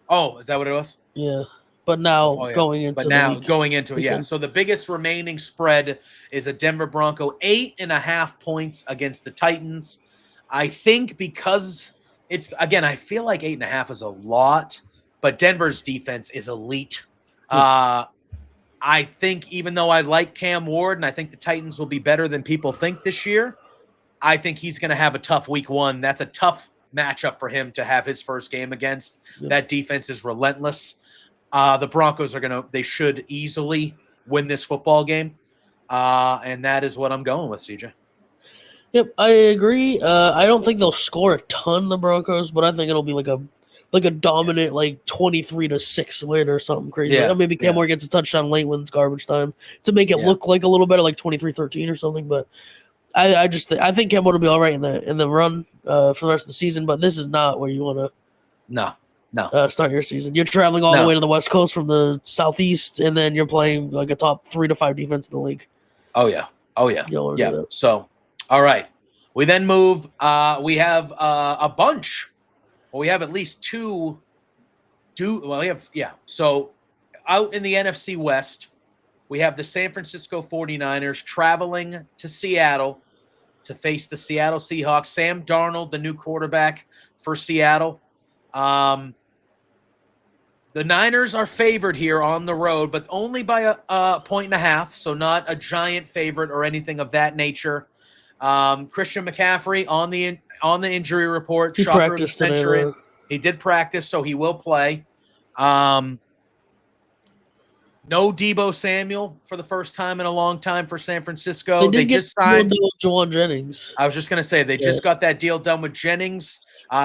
Oh, is that what it was? Yeah, but now going into it, yeah. So the biggest remaining spread is a Denver Bronco 8.5 points against the Titans. I think because I feel like 8.5 is a lot, but Denver's defense is elite. I think even though I like Cam Ward and I think the Titans will be better than people think this year, I think he's going to have a tough week 1. That's a tough matchup for him to have his first game against. That defense is relentless. The Broncos they should easily win this football game. And that is what I'm going with, CJ. Yep, I agree. I don't think they'll score a ton, the Broncos, but I think it'll be like a dominant 23-6 win or something crazy. Yeah, maybe Cam Ward gets a touchdown late when it's garbage time to make it look like a little better, like 23-13 or something. But I think Cam Ward will be all right in the run for the rest of the season. But this is not where you want to start your season. You're traveling all the way to the West Coast from the Southeast, and then you're playing like a top 3 to 5 defense in the league. Oh yeah. You don't want to do that. So, all right, we then move. We have a bunch. Well, we have at least 2. So out in the NFC West, we have the San Francisco 49ers traveling to Seattle to face the Seattle Seahawks. Sam Darnold, the new quarterback for Seattle. The Niners are favored here on the road, but only by a 1.5, so not a giant favorite or anything of that nature. Christian McCaffrey on the injury report. He practiced today. He did practice, so he will play. No Deebo Samuel for the first time in a long time for San Francisco. They just signed Juwan Jennings. I was just going to say they just got that deal done with Jennings.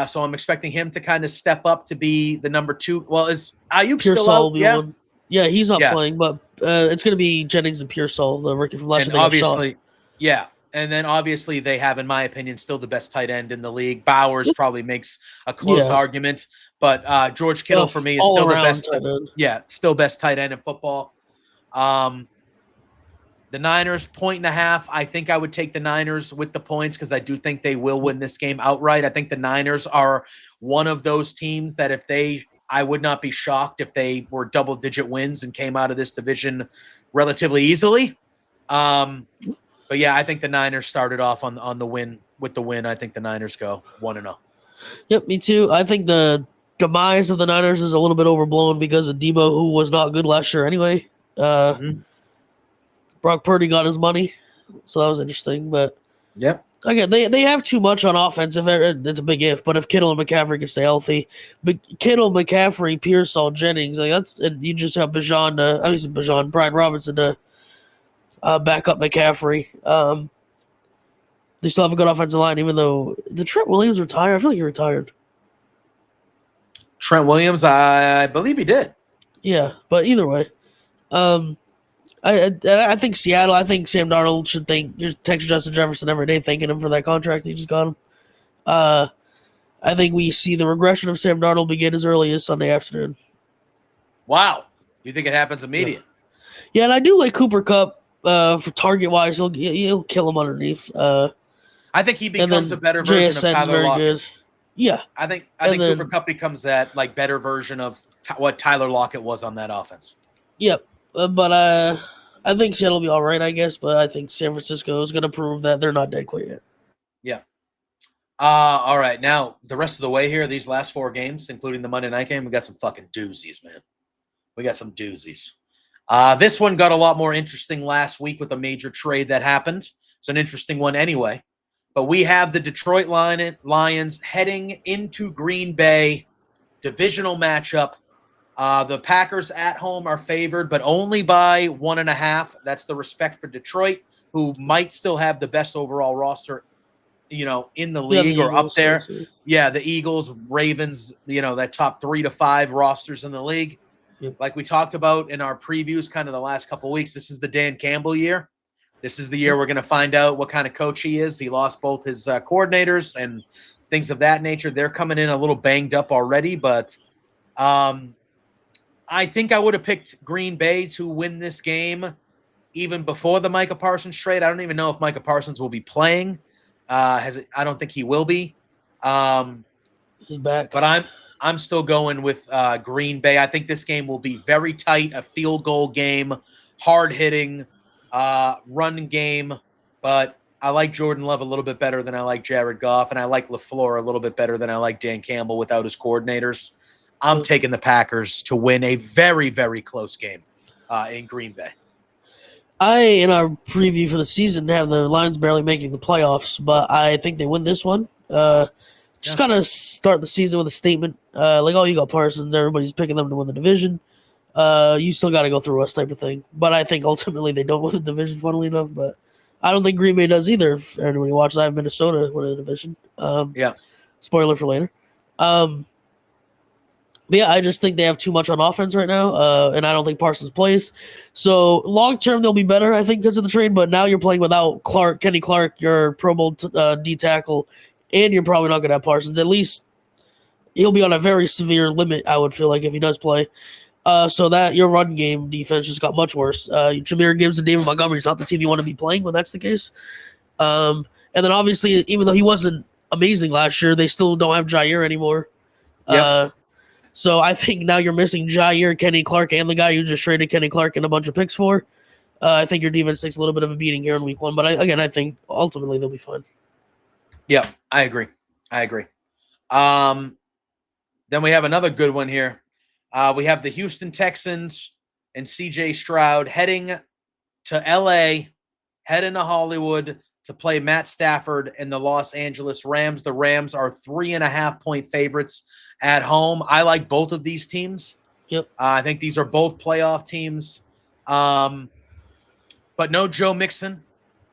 So I'm expecting him to kind of step up to be the number 2. Well, is Ayuk still out? Yeah, he's not playing, but it's going to be Jennings and Pearsall, the rookie from last year. And obviously, and then obviously they have, in my opinion, still the best tight end in the league. Bowers probably makes a close argument, but George Kittle for me is still the best. Still best tight end in football. The Niners, 1.5. I think I would take the Niners with the points because I do think they will win this game outright. I think the Niners are one of those teams that I would not be shocked if they were double-digit wins and came out of this division relatively easily. But yeah, I think the Niners started off on the win with the win. I think the Niners go 1-0. Yep, me too. I think the demise of the Niners is a little bit overblown because of Debo, who was not good last year anyway. Brock Purdy got his money, so that was interesting. But yep, again, they have too much on offense. If it's a big if, but if Kittle and McCaffrey can stay healthy, but Kittle, McCaffrey, Pearsall, Jennings, like that's, and you just have Brian Robinson to back up McCaffrey. They still have a good offensive line, even though did Trent Williams retire? I feel like he retired. Trent Williams, I believe he did. Yeah, but either way, I think Seattle. I think Sam Darnold should text Justin Jefferson every day, thanking him for that contract he just got him. I think we see the regression of Sam Darnold begin as early as Sunday afternoon. Wow, you think it happens immediate? Yeah, and I do like Cooper Kupp for target wise. He'll kill him underneath. I think he becomes a better version of Tyler Lockett. Good. Yeah, I think Cooper Kupp becomes that like better version of what Tyler Lockett was on that offense. Yep, but I think Seattle will be all right, I guess. But I think San Francisco is going to prove that they're not dead quite yet. Yeah. All right. Now the rest of the way here, these last 4 games, including the Monday night game, we got some fucking doozies, man. We got some doozies. This one got a lot more interesting last week with a major trade that happened. It's an interesting one anyway. But we have the Detroit Lions heading into Green Bay, divisional matchup. The Packers at home are favored, but only by 1.5. That's the respect for Detroit, who might still have the best overall roster, in the league or up there. Yeah, the Eagles, Ravens, that top 3 to 5 rosters in the league. Yep. Like we talked about in our previews kind of the last couple of weeks, this is the Dan Campbell year. This is the year we're going to find out what kind of coach he is. He lost both his coordinators and things of that nature. They're coming in a little banged up already, but I think I would have picked Green Bay to win this game even before the Micah Parsons trade. I don't even know if Micah Parsons will be playing. I don't think he will be. He's back. But I'm still going with Green Bay. I think this game will be very tight, a field goal game, hard-hitting, run game. But I like Jordan Love a little bit better than I like Jared Goff, and I like LaFleur a little bit better than I like Dan Campbell without his coordinators. I'm taking the Packers to win a very, very close game in Green Bay. In our preview for the season, have the Lions barely making the playoffs, but I think they win this one. Just gotta start the season with a statement. You got Parsons, everybody's picking them to win the division. You still gotta go through us type of thing. But I think ultimately they don't win the division, funnily enough. But I don't think Green Bay does either. If anybody watches, I have Minnesota win the division. Spoiler for later. But yeah, I just think they have too much on offense right now, and I don't think Parsons plays. So long term, they'll be better, I think, because of the trade. But now you're playing without Kenny Clark, your Pro Bowl D tackle, and you're probably not going to have Parsons. At least he'll be on a very severe limit, I would feel like, if he does play. So that your run game defense just got much worse. Jahmyr Gibbs and David Montgomery's not the team you want to be playing when that's the case. And then obviously, even though he wasn't amazing last year, they still don't have Jair anymore. Yep. So I think now you're missing Jair, Kenny Clark, and the guy you just traded Kenny Clark and a bunch of picks for. I think your defense takes a little bit of a beating here in week 1, but I think ultimately they'll be fine. Yeah, I agree. Then we have another good one here. We have the Houston Texans and C.J. Stroud heading to L.A., heading to Hollywood to play Matt Stafford and the Los Angeles Rams. The Rams are 3.5-point favorites at home. I like both of these teams. Yep. I think these are both playoff teams. But no Joe Mixon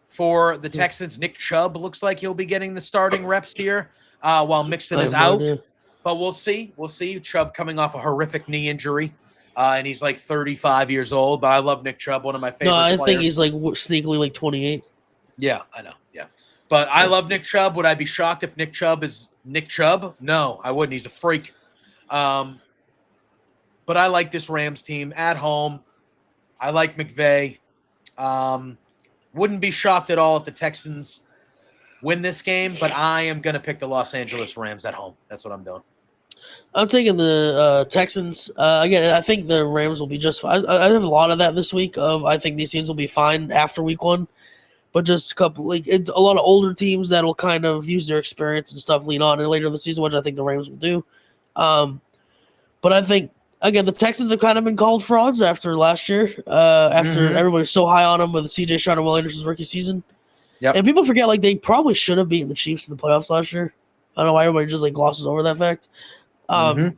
for the Texans. Nick Chubb looks like he'll be getting the starting reps here while Mixon is out. But we'll see. Chubb coming off a horrific knee injury, and he's like 35 years old. But I love Nick Chubb, one of my favorite players. No, I think he's like sneakily like 28. Yeah, I know. Yeah. But I love Nick Chubb. Would I be shocked if Nick Chubb is Nick Chubb? No, I wouldn't. He's a freak. But I like this Rams team at home. I like McVay. Wouldn't be shocked at all if the Texans win this game, but I am going to pick the Los Angeles Rams at home. That's what I'm doing. I'm taking the Texans. Again, I think the Rams will be just fine. I have a lot of that this week. I think these teams will be fine after week one, but just a couple, it's a lot of older teams that'll kind of use their experience and stuff lean on in later in the season, which I think the Rams will do. But I think, again, the Texans have kind of been called frauds after last year, after everybody's so high on them with C.J. Stroud and Will Anderson's rookie season. Yep. And people forget, they probably should have beaten the Chiefs in the playoffs last year. I don't know why everybody just, glosses over that fact. But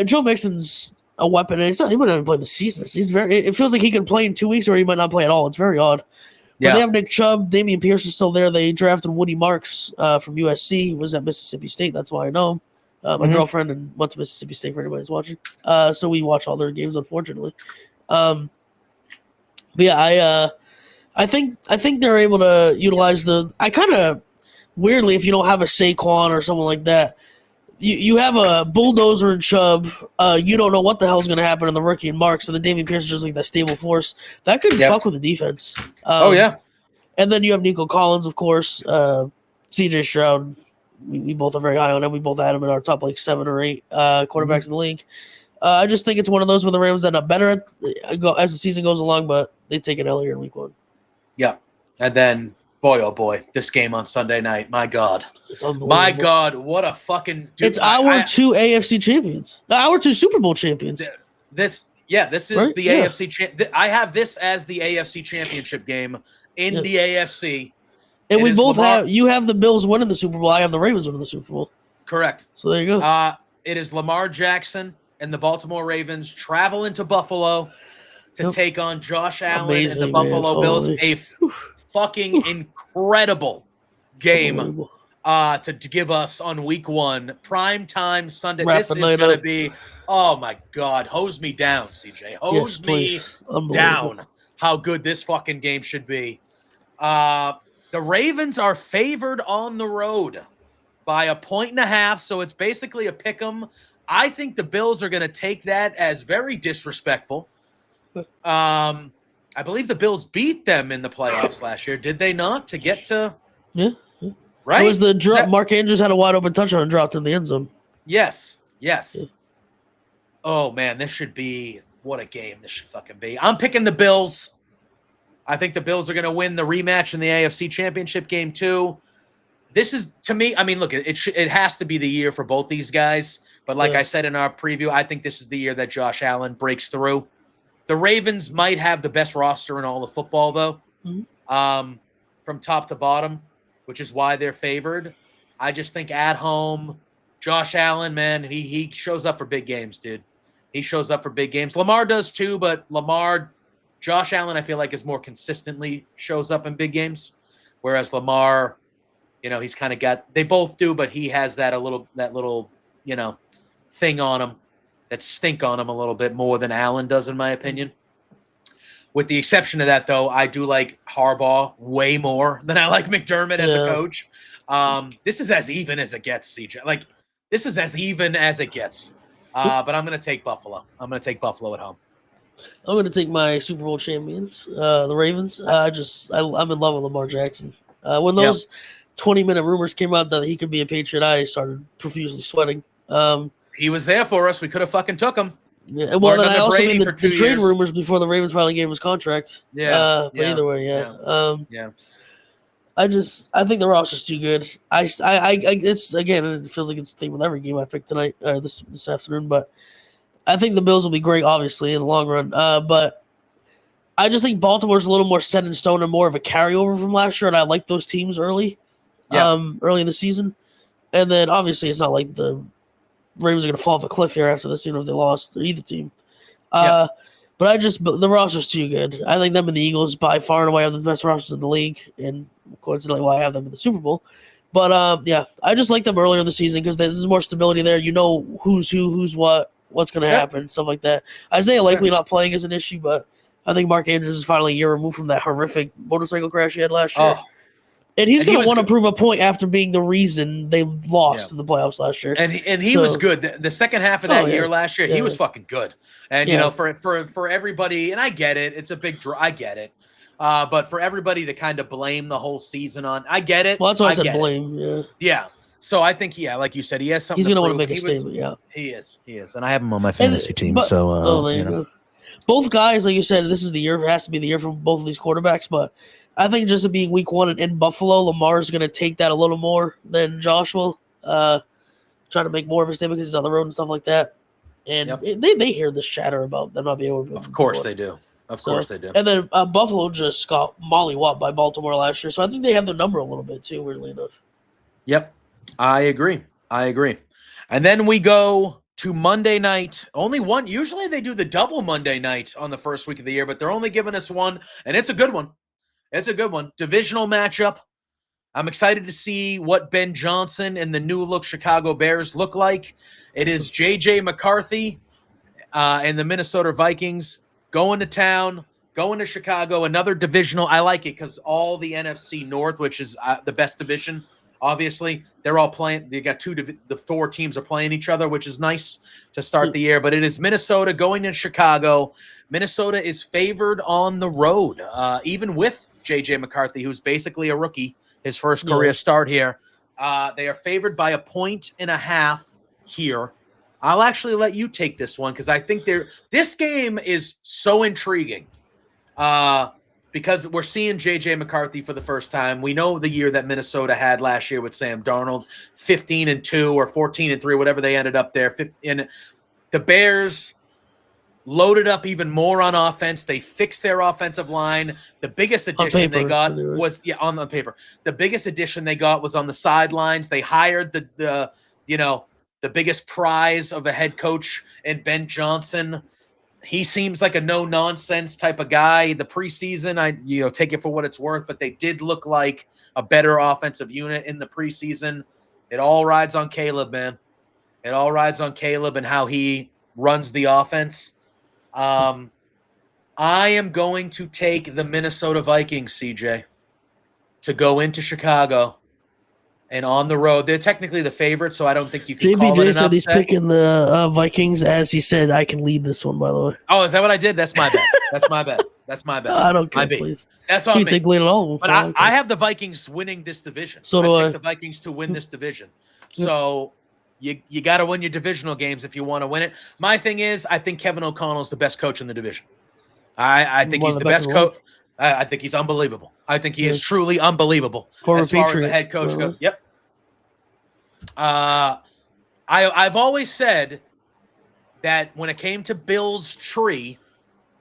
Joe Mixon's a weapon, and he might not even play the season. It feels like he can play in 2 weeks, or he might not play at all. It's very odd. Yeah. But they have Nick Chubb, Damian Pierce is still there. They drafted Woody Marks from USC. He was at Mississippi State. That's why I know him. My girlfriend went to Mississippi State for anybody who's watching. So we watch all their games, unfortunately. But yeah, I think they're able to utilize I kind of weirdly, if you don't have a Saquon or someone like that, you have a bulldozer and Chubb. You don't know what the hell's going to happen in the rookie and Marks, and the Damian Pierce is just that stable force that could fuck with the defense. And then you have Nico Collins, of course, C.J. Stroud. We both are very high on him. We both had him in our top 7 or 8 quarterbacks in the league. I just think it's one of those where the Rams end up better as the season goes along, but they take an L here in week 1. Yeah. And then, boy, oh boy, this game on Sunday night. My God. My God, what a fucking dude. It's our 2 AFC champions. Our 2 Super Bowl champions. This is right? the AFC. I have this as the AFC championship game in the AFC. And we both you have the Bills winning the Super Bowl. I have the Ravens winning the Super Bowl. Correct. So there you go. It is Lamar Jackson and the Baltimore Ravens traveling to Buffalo to take on Josh Allen and the Buffalo Bills. A fucking incredible game to give us on week 1. Prime time Sunday. This is going to be, oh my God, hose me down, CJ. Hose me down how good this fucking game should be. The Ravens are favored on the road by 1.5, so it's basically a pick 'em. I think the Bills are going to take that as very disrespectful. I believe the Bills beat them in the playoffs last year. Did they not? To get to right? It was the drop. Mark Andrews had a wide open touchdown and dropped in the end zone. Yes. Yeah. Oh man, this should be what a game this should fucking be. I'm picking the Bills. I think the Bills are going to win the rematch in the AFC Championship game too. This is, to me, I mean, look, it has to be the year for both these guys. But like I said in our preview, I think this is the year that Josh Allen breaks through. The Ravens might have the best roster in all of football, though, from top to bottom, which is why they're favored. I just think at home, Josh Allen, man, he shows up for big games, dude. He shows up for big games. Lamar does too, but Josh Allen, I feel like, is more consistently shows up in big games, whereas Lamar, he's kind of got. They both do, but he has that little, thing on him, that stink on him a little bit more than Allen does, in my opinion. With the exception of that, though, I do like Harbaugh way more than I like McDermott as a coach. This is as even as it gets, CJ. This is as even as it gets. But I'm going to take Buffalo. I'm going to take Buffalo at home. I'm going to take my Super Bowl champions, the Ravens. I'm in love with Lamar Jackson. When those 20-minute rumors came out that he could be a Patriot, I started profusely sweating. He was there for us. We could have fucking took him. Yeah, well, then I also mean the trade rumors before the Ravens finally gave him his contract. But either way, I think the roster's too good. It's again, it feels like it's the theme with every game I picked tonight, this afternoon, but I think the Bills will be great, obviously, in the long run. But I just think Baltimore's a little more set in stone and more of a carryover from last year, and I like those teams early in the season. And then, obviously, it's not like the Ravens are going to fall off a cliff here after this, if they lost to either team. But the roster's too good. I think them and the Eagles by far and away are the best rosters in the league, and coincidentally why I have them in the Super Bowl. But, I just like them earlier in the season because there's more stability there. You know who's who, who's what's going to happen, stuff like that. Isaiah likely not playing is an issue, but I think Mark Andrews is finally a year removed from that horrific motorcycle crash he had last year. And he's going to want to prove a point after being the reason they lost in the playoffs last year. And he was good. The second half of that year last year, he was fucking good. And, for everybody, and I get it. It's a big draw. I get it. But for everybody to kind of blame the whole season on, I get it. Well, that's why I said blame. Yeah. Yeah. So I think, like you said, he has something. He's going to want prove. to make a statement. Yeah. He is, and I have him on my fantasy team. So there you go. Both guys, like you said, this is the year. It has to be the year for both of these quarterbacks. But I think just being week one in Buffalo, Lamar's going to take that a little more than Josh will. Trying to make more of a statement because he's on the road and stuff like that. And they hear this chatter about them not being able to. Of course they do. Of course they do. And then Buffalo just got mollywopped by Baltimore last year. So I think they have the number a little bit too, weirdly enough. Yep. I agree. And then we go to Monday night. Only one. Usually they do the double Monday night on the first week of the year, but they're only giving us one, and it's a good one. Divisional matchup. I'm excited to see what Ben Johnson and the new-look Chicago Bears look like. It is J.J. McCarthy and the Minnesota Vikings going to town, going to Chicago, another divisional. I like it because all the NFC North, which is the best division, obviously, they're all playing. They got the 4 teams are playing each other, which is nice to start the year. But it is Minnesota going to Chicago. Minnesota is favored on the road, even with J.J. McCarthy, who's basically a rookie, his first career start here. They are favored by 1.5 here. I'll actually let you take this one because I think this game is so intriguing. Because we're seeing J.J. McCarthy for the first time. We know the year that Minnesota had last year with Sam Darnold, 15-2 or 14-3, whatever they ended up there. And the Bears loaded up even more on offense. They fixed their offensive line. The biggest addition they got was on the paper. The biggest addition they got was on the sidelines. They hired the biggest prize of a head coach in Ben Johnson. He seems like a no-nonsense type of guy. The preseason, I take it for what it's worth, but they did look like a better offensive unit in the preseason. It all rides on Caleb, man. It all rides on Caleb and how he runs the offense. I am going to take the Minnesota Vikings, CJ, to go into Chicago. And on the road, they're technically the favorite, so I don't think you can call it an upset. JBJ said he's picking the Vikings as he said, I can lead this one, by the way. Oh, is that what I did? That's my bad. That's my bad. I don't care, please. That's all me. Lead at all, but I have the Vikings winning this division. So do I. Pick the Vikings to win this division. So you got to win your divisional games if you want to win it. My thing is, I think Kevin O'Connell is the best coach in the division. I think he's the best coach. I think he's unbelievable. I think he is truly unbelievable as far as the head coach goes. Yep. I've always said that when it came to Bill's tree,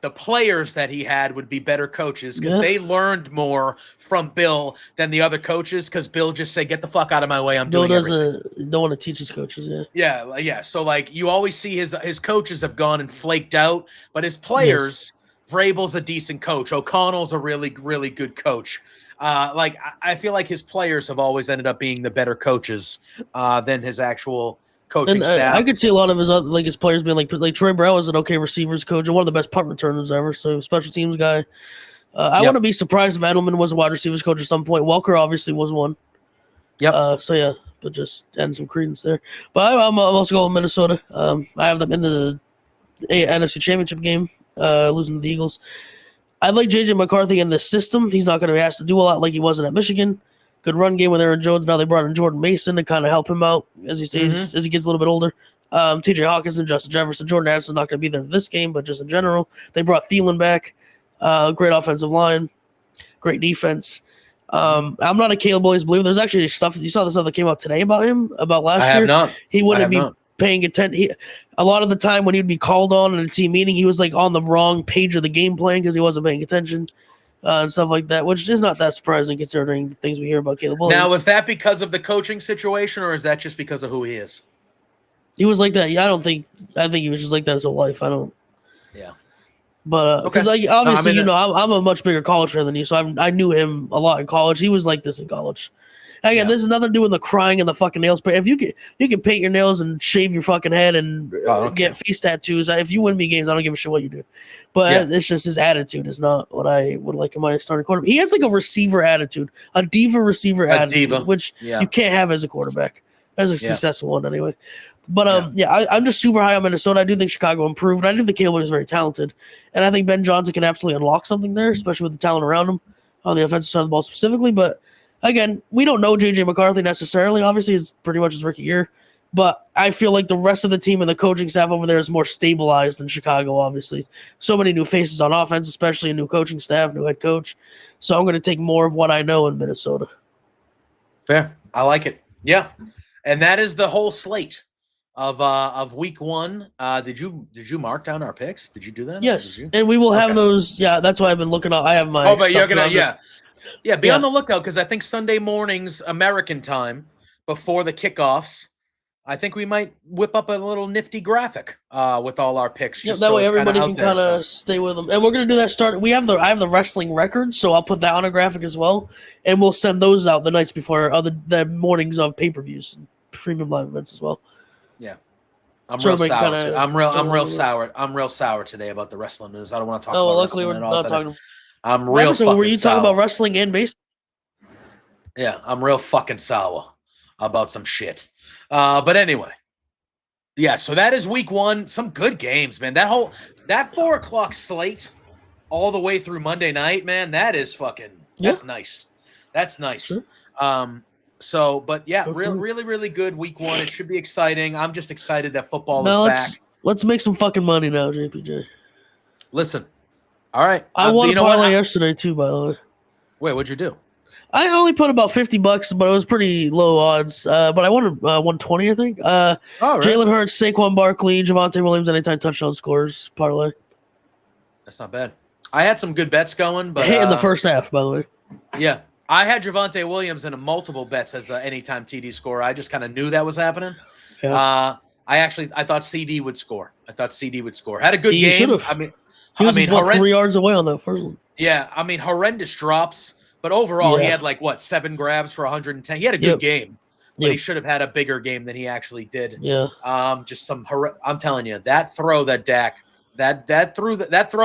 the players that he had would be better coaches because they learned more from Bill than the other coaches because Bill just said, get the fuck out of my way. Bill don't want to teach his coaches. Yeah. So you always see his coaches have gone and flaked out, but his players – Vrabel's a decent coach. O'Connell's a really, really good coach. I feel like his players have always ended up being the better coaches than his actual coaching staff. I could see a lot of his players being like Troy Brown was an okay receivers coach and one of the best punt returners ever. So special teams guy. I wouldn't be surprised if Edelman was a wide receivers coach at some point. Welker obviously was one. Yep. But just adding some credence there. But I'm also going with Minnesota. I have them in the NFC Championship game. Losing to the Eagles. I like J.J. McCarthy in the system. He's not going to be asked to do a lot like he wasn't at Michigan. Good run game with Aaron Jones. Now they brought in Jordan Mason to kind of help him out as he stays as he gets a little bit older. T.J. Hawkinson, Justin Jefferson, Jordan Addison's not going to be there for this game, but just in general, they brought Thielen back. Great offensive line, great defense. I'm not a Caleb Williams believer. There's actually stuff you saw the stuff that came out today about him about last year. I have not. He wouldn't be paying attention. A lot of the time when he'd be called on in a team meeting, he was on the wrong page of the game plan because he wasn't paying attention and stuff like that, which is not that surprising considering the things we hear about Caleb Williams. Now, is that because of the coaching situation or is that just because of who he is? He was like that. Yeah, I think he was just like that his whole life. I don't. Yeah. But because obviously, I'm a much bigger college fan than you, so I knew him a lot in college. He was like this in college. Again, this is nothing to do with the crying and the fucking nails. But if you can paint your nails and shave your fucking head and get face tattoos, if you win me games, I don't give a shit what you do. But it's just his attitude is not what I would like in my starting quarterback. He has a receiver attitude, a diva receiver attitude, which you can't have as a quarterback, as a successful one anyway. But I'm just super high on Minnesota. I do think Chicago improved. I do think Caleb is very talented, and I think Ben Johnson can absolutely unlock something there, especially with the talent around him on the offensive side of the ball specifically. But again, we don't know JJ McCarthy necessarily. Obviously, it's pretty much his rookie year, but I feel like the rest of the team and the coaching staff over there is more stabilized than Chicago. Obviously, so many new faces on offense, especially a new coaching staff, new head coach. So I'm going to take more of what I know in Minnesota. Fair. I like it. Yeah. And that is the whole slate of week one. Did you mark down our picks? Did you do that? Yes, and we will have those. Yeah, that's why I've been looking. I have my. But you're gonna be on the lookout because I think Sunday mornings American time before the kickoffs, I think we might whip up a little nifty graphic with all our picks. Yeah, that way everybody can kind of stay with them. And we're gonna do that. I have the wrestling records, so I'll put that on a graphic as well, and we'll send those out the nights before the mornings of pay-per-views and premium live events as well. Yeah. I'm real sour. I'm real sour today about the wrestling news. I don't want to talk about luckily wrestling we're at all not today. talking. I'm real were you talking about wrestling and baseball? Yeah, I'm real fucking sour about some shit. But anyway. Yeah, so that is week one. Some good games, man. That 4:00 slate all the way through Monday night, man, that is fucking that's nice. That's nice. Sure. Really, really good week one. It should be exciting. I'm just excited that football is back. Let's make some fucking money now, JPJ. Listen. All right. I won a parlay yesterday too, by the way. Wait, what'd you do? I only put about $50, but it was pretty low odds. But I won 120, I think. Right. Jalen Hurts, Saquon Barkley, Javonte Williams, anytime touchdown scores parlay. That's not bad. I had some good bets going, but in the first half, by the way. Yeah, I had Javonte Williams in multiple bets as an anytime TD scorer. I just kind of knew that was happening. Yeah. I thought CD would score. Had a good game. He was 3 yards away on that first one. Yeah, horrendous drops. But overall, he had 7 grabs for 110. He had a good game, but he should have had a bigger game than he actually did. Yeah. I'm telling you, that throw that Dak, that throw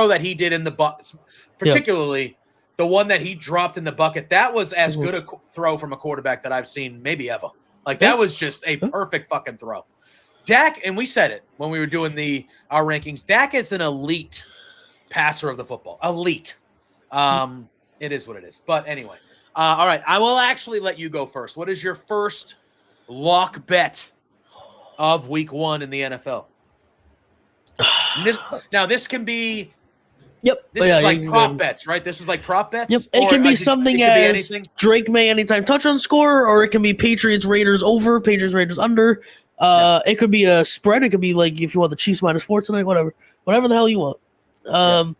that he did in the bucket, particularly the one that he dropped in the bucket, that was as good a throw from a quarterback that I've seen maybe ever. That was just a perfect fucking throw. Dak, and we said it when we were doing our rankings. Dak is an elite passer of the football. Elite. It is what it is. But anyway, all right. I will actually let you go first. What is your first lock bet of week one in the NFL? This can be. Yep. This is like prop bets, right? This is like prop bets. Yep. It can be something as Drake May anytime touchdown score, or it can be Patriots Raiders over, Patriots Raiders under. It could be a spread. It could be like if you want the Chiefs -4 tonight, whatever the hell you want.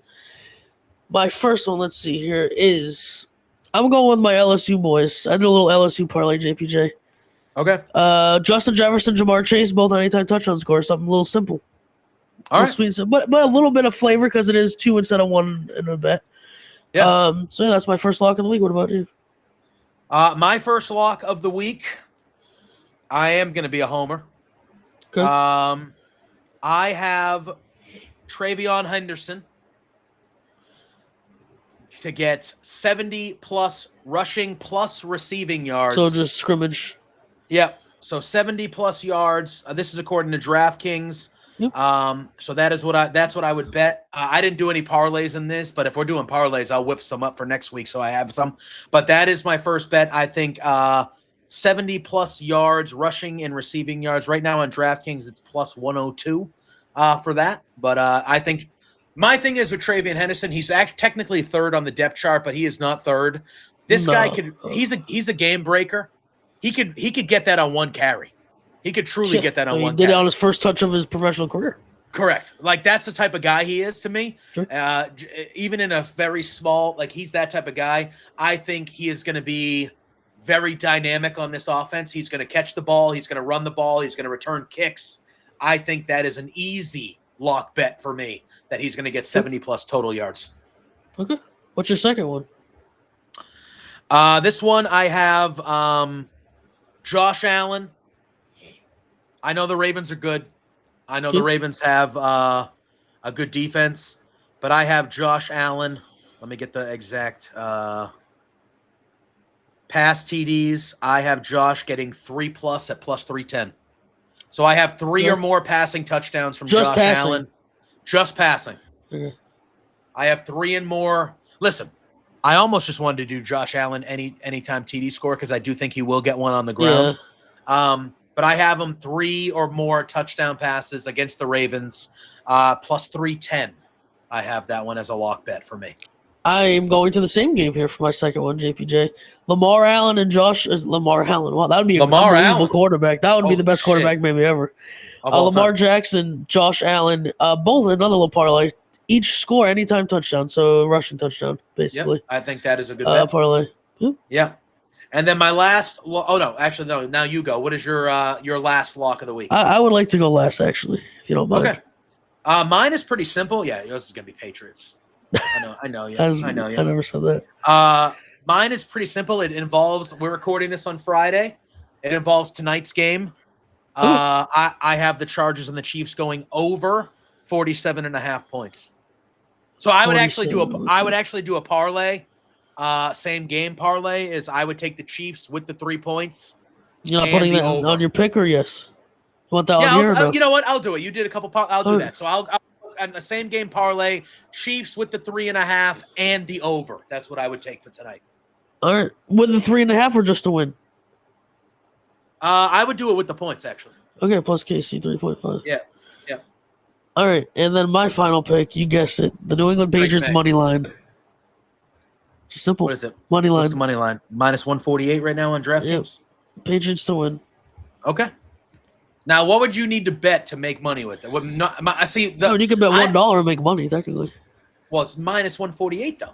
My first one, let's see here, is I'm going with my LSU boys. I did a little LSU parlay, JPJ. Okay. Justin Jefferson, Jamar Chase, both on anytime touchdown score. Something a little simple. All right. Sweet, but a little bit of flavor because it is 2 instead of 1 in a bet. Yeah. So that's my first lock of the week. What about you? My first lock of the week, I am going to be a homer. Okay. I have Travion Henderson to get 70 plus rushing plus receiving yards. So just scrimmage. Yep. So 70 plus yards. This is according to DraftKings. Yep. So that's what I would bet. I didn't do any parlays in this, but if we're doing parlays, I'll whip some up for next week so I have some. But that is my first bet. I think 70 plus yards rushing and receiving yards. Right now on DraftKings, it's plus 102 for that. But I think my thing is with Travion Henderson, he's technically third on the depth chart, but he is not third. This guy he's a game breaker. He could get that on one carry. He could truly get that on one carry. He did it on his first touch of his professional career. Correct. That's the type of guy he is to me. Sure. Even in a very small, he's that type of guy. I think he is going to be very dynamic on this offense. He's going to catch the ball. He's going to run the ball. He's going to return kicks. I think that is an easy lock bet for me that he's going to get 70 plus total yards. Okay. What's your second one? This one I have Josh Allen. I know the Ravens are good. I know the Ravens have a good defense, but I have Josh Allen. Let me get the exact pass TDs. I have Josh getting 3+ at plus 310. So I have 3 or more passing touchdowns from Just Josh passing. Allen. Just passing. Okay. I have 3 and more. Listen, I almost just wanted to do Josh Allen anytime TD score because I do think he will get one on the ground. Yeah. But I have him 3 or more touchdown passes against the Ravens, plus 310. I have that one as a lock bet for me. I am going to the same game here for my second one, JPJ. Lamar Allen and Lamar Allen. Wow, that would be an unbelievable quarterback. That would be the best quarterback maybe ever. Lamar Jackson, Josh Allen, both another little parlay. Each score anytime touchdown, so rushing touchdown, basically. Yep, I think that is a good bet. Parlay. Yep. Yeah. And then my last – no. Now you go. What is your last lock of the week? I would like to go last, actually, if you don't mind. Okay. Mine is pretty simple. Yeah, yours is going to be Patriots. I know. Yeah, I know. Yeah. I never said that. Mine is pretty simple. It involves – we're recording this on Friday. It involves tonight's game. I have the Chargers and the Chiefs going over 47.5 points. So I would actually do a parlay. Same game parlay is I would take the Chiefs with the 3 points. You're not putting that on your pick, or yes? You want that on here? You know what? I'll do it. You did a couple. I'll do that. So I'll on the same game parlay, Chiefs with the 3.5 and the over. That's what I would take for tonight. All right, with the 3.5 or just to win? I would do it with the points actually. Okay, plus KC 3.5. Yeah. All right, and then my final pick, you guessed it, the New England Patriots money line. Just simple. What is it? Money line. What's the money line? Minus 148 right now on DraftKings. Yep. Patriots to win. Okay. Now, what would you need to bet to make money with it? I see. You can bet $1 and make money technically. Well, it's minus 148 though.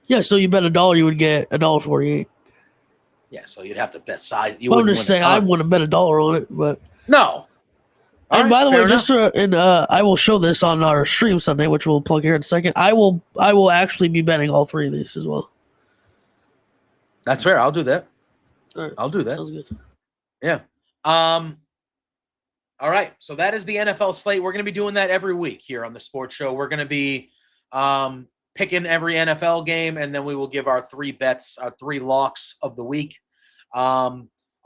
Yeah, so you bet $1, you would get $1.48. Yeah, so you'd have to bet side. I'm just saying, I wouldn't bet $1 on it, but no. And by the way, I will show this on our stream Sunday, which we'll plug here in a second. I will actually be betting all 3 of these as well. That's fair. I'll do that. All right. I'll do that. Sounds good. Yeah. All right. So that is the NFL slate. We're going to be doing that every week here on the sports show. We're going to be picking every NFL game, and then we will give our 3 bets, our 3 locks of the week.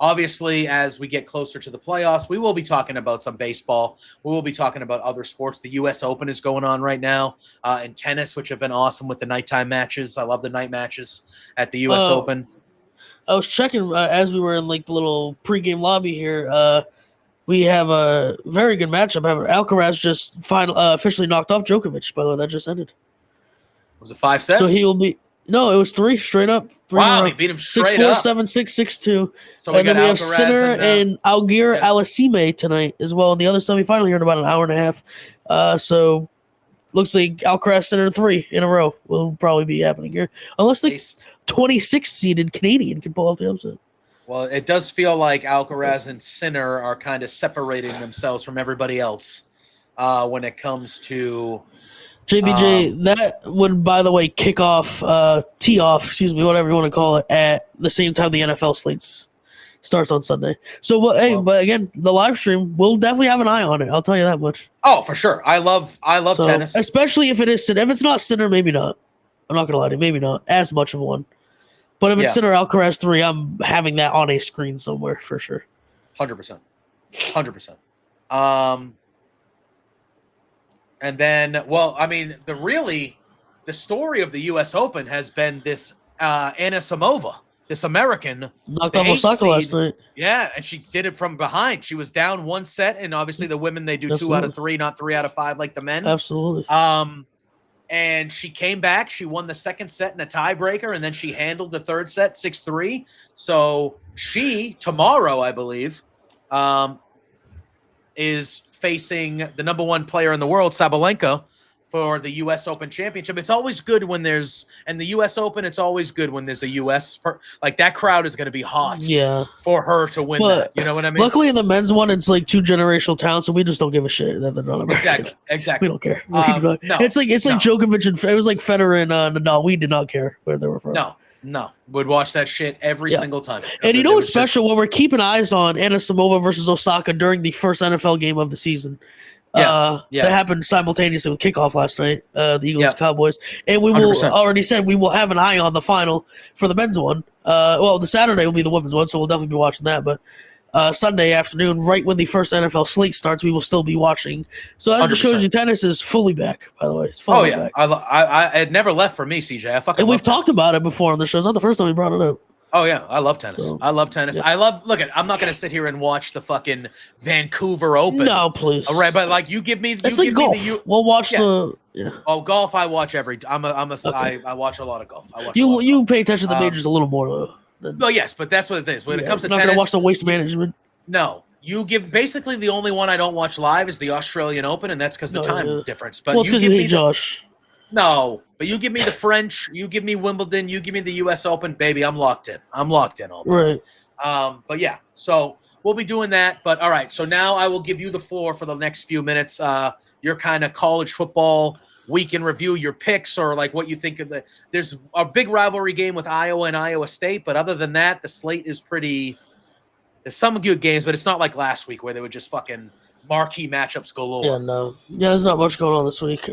Obviously, as we get closer to the playoffs, we will be talking about some baseball. We will be talking about other sports. The U.S. Open is going on right now, and tennis, which have been awesome with the nighttime matches. I love the night matches at the U.S. Open. I was checking as we were in the little pregame lobby here. We have a very good matchup. Alcaraz just officially knocked off Djokovic. By the way, that just ended. Was it 5 sets? So he will be. No, it was 3 straight up. Wow, he beat him straight 6-4, up. 7-6, 6-2. So and then we have Sinner and Alguer Alasime tonight as well in the other semifinal here in about an hour and a half. So looks like Alcaraz Sinner 3 in a row will probably be happening here. Unless the 26th seeded Canadian can pull off the upset. Well, it does feel like Alcaraz and Sinner are kind of separating themselves from everybody else when it comes to JBJ, that would, by the way, tee off, whatever you want to call it, at the same time the NFL slates starts on Sunday. So, but again, the live stream, we'll definitely have an eye on it. I'll tell you that much. Oh, for sure. I love tennis. Especially if it is Sinner. If it's not Sinner, maybe not. I'm not going to lie to you. Maybe not as much of one. But if it's Sinner Alcaraz 3, I'm having that on a screen somewhere for sure. 100%. 100%. And then, well, I mean, the story of the U.S. Open has been this Anna Samova, this American. Knocked off Osaka last night. Yeah, and she did it from behind. She was down 1 set, and obviously the women, they do 2 out of 3, not 3 out of 5 like the men. Absolutely. And she came back. She won the 2nd set in a tiebreaker, and then she handled the 3rd set 6-3. So she, tomorrow, I believe, is facing the number 1 player in the world, Sabalenka, for the U.S. Open Championship. It's always good when there's – and the U.S. Open, it's always good when there's a U.S. that crowd is going to be hot for her to win that. You know what I mean? Luckily, in the men's one, it's 2 generational talents, so we just don't give a shit that they're not American. Exactly. We don't care. No. It's like Djokovic and – it was like Federer and Nadal. We did not care where they were from. No. Would watch that shit every single time. And you know what's special? When we're keeping eyes on Anna Samova versus Osaka during the first NFL game of the season. That happened simultaneously with kickoff last night, the Eagles and Cowboys. And we will 100%. Already said we will have an eye on the final for the men's one. Well, the Saturday will be the women's one, so we'll definitely be watching that. But Sunday afternoon, right when the first NFL slate starts. We will still be watching. So that just shows 100%. you tennis is fully back. By the way, it's fully back. I it never left for me, CJ. I fucking And we've love tennis. talked about it before on the show. It's not the first time we brought it up. Oh yeah, I love tennis. So, I love tennis. yeah. I'm not gonna sit here and watch the fucking Vancouver Open. No, please. All right, but like you give me, it's like golf. We'll watch the. Yeah. Oh, golf! I watch I watch a lot of golf. You pay attention to the majors a little more though. Well, yes, but that's what it is. When it comes to tennis, not gonna watch the waste management. No, you give basically the only one I don't watch live is the Australian Open, and that's because the time difference. But it's because you hate Josh. No, but you give me the French, you give me Wimbledon, you give me the U.S. Open, baby. I'm locked in. All right. But yeah, so we'll be doing that. But all right, so now I will give you the floor for the next few minutes. Your kind of college football week in review, your picks, or like what you think of the. There's a big rivalry game with Iowa and Iowa State, but other than that, the slate is pretty. There's some good games, but it's not like last week where they were just fucking marquee matchups galore. Yeah, no. Yeah, there's not much going on this week.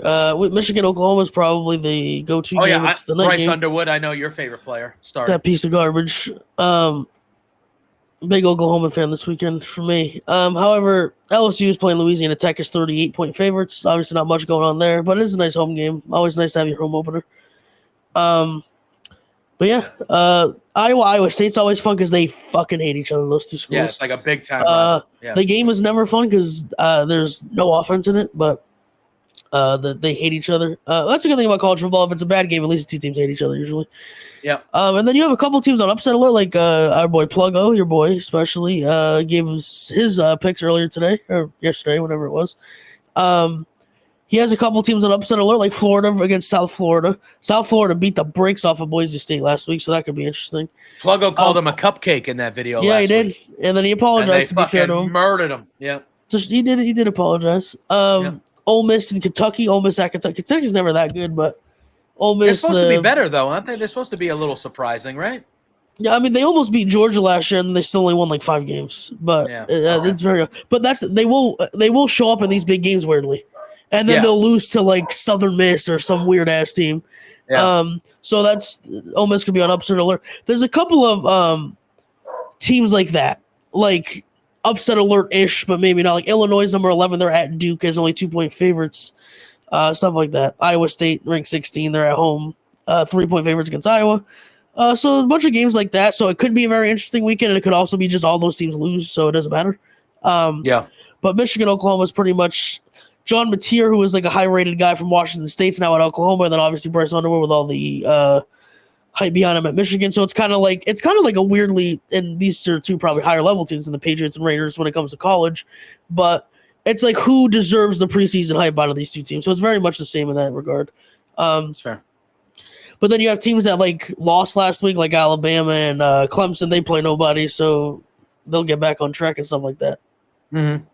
Michigan, Oklahoma is probably the go-to game. Yeah, it's the night Bryce game. Underwood, I know your favorite player. That piece of garbage. Big Oklahoma fan this weekend for me. However, LSU is playing Louisiana Tech as 38-point favorites. Obviously not much going on there, but it is a nice home game. Always nice to have your home opener. But yeah, Iowa State's always fun because they fucking hate each other, those two schools. Yeah, it's like a big time. The game is never fun because there's no offense in it, but they hate each other. That's a good thing about college football. If it's a bad game, at least the two teams hate each other usually. Yeah. And then you have a couple teams on upset alert, like our boy Pluggo, your boy especially, gave us his picks earlier today or yesterday, whatever it was. He has a couple teams on upset alert, like Florida against South Florida. South Florida beat the brakes off of Boise State last week, so that could be interesting. Pluggo called him a cupcake in that video. Yeah, last he did, week. And then he apologized. To be fair to him, murdered him. Yeah, so he did. He did apologize. Ole Miss and Kentucky. Ole Miss at Kentucky. Kentucky's never that good, but Ole Miss. They're supposed to be better though, aren't they? They're supposed to be a little surprising, right? Yeah, I mean they almost beat Georgia last year, and they still only won like 5 games. But it's very. But they will show up in these big games weirdly. And then they'll lose to like Southern Miss or some weird ass team. Yeah. So that's Ole Miss could be on upset alert. There's a couple of teams like that, like upset alert ish, but maybe not. Like Illinois number 11, they're at Duke as only 2-point favorites, stuff like that. Iowa State ranked 16, they're at home, 3-point favorites against Iowa. So a bunch of games like that. So it could be a very interesting weekend, and it could also be just all those teams lose, so it doesn't matter. But Michigan, Oklahoma is pretty much. John Mateer, who was like a high-rated guy from Washington State's now at Oklahoma, and then obviously Bryce Underwood with all the hype behind him at Michigan. So it's kind of like a weirdly, and these are two probably higher level teams than the Patriots and Raiders when it comes to college, but it's like who deserves the preseason hype out of these two teams. So it's very much the same in that regard. That's fair. But then you have teams that like lost last week, like Alabama and Clemson. They play nobody, so they'll get back on track and stuff like that. Mm-hmm.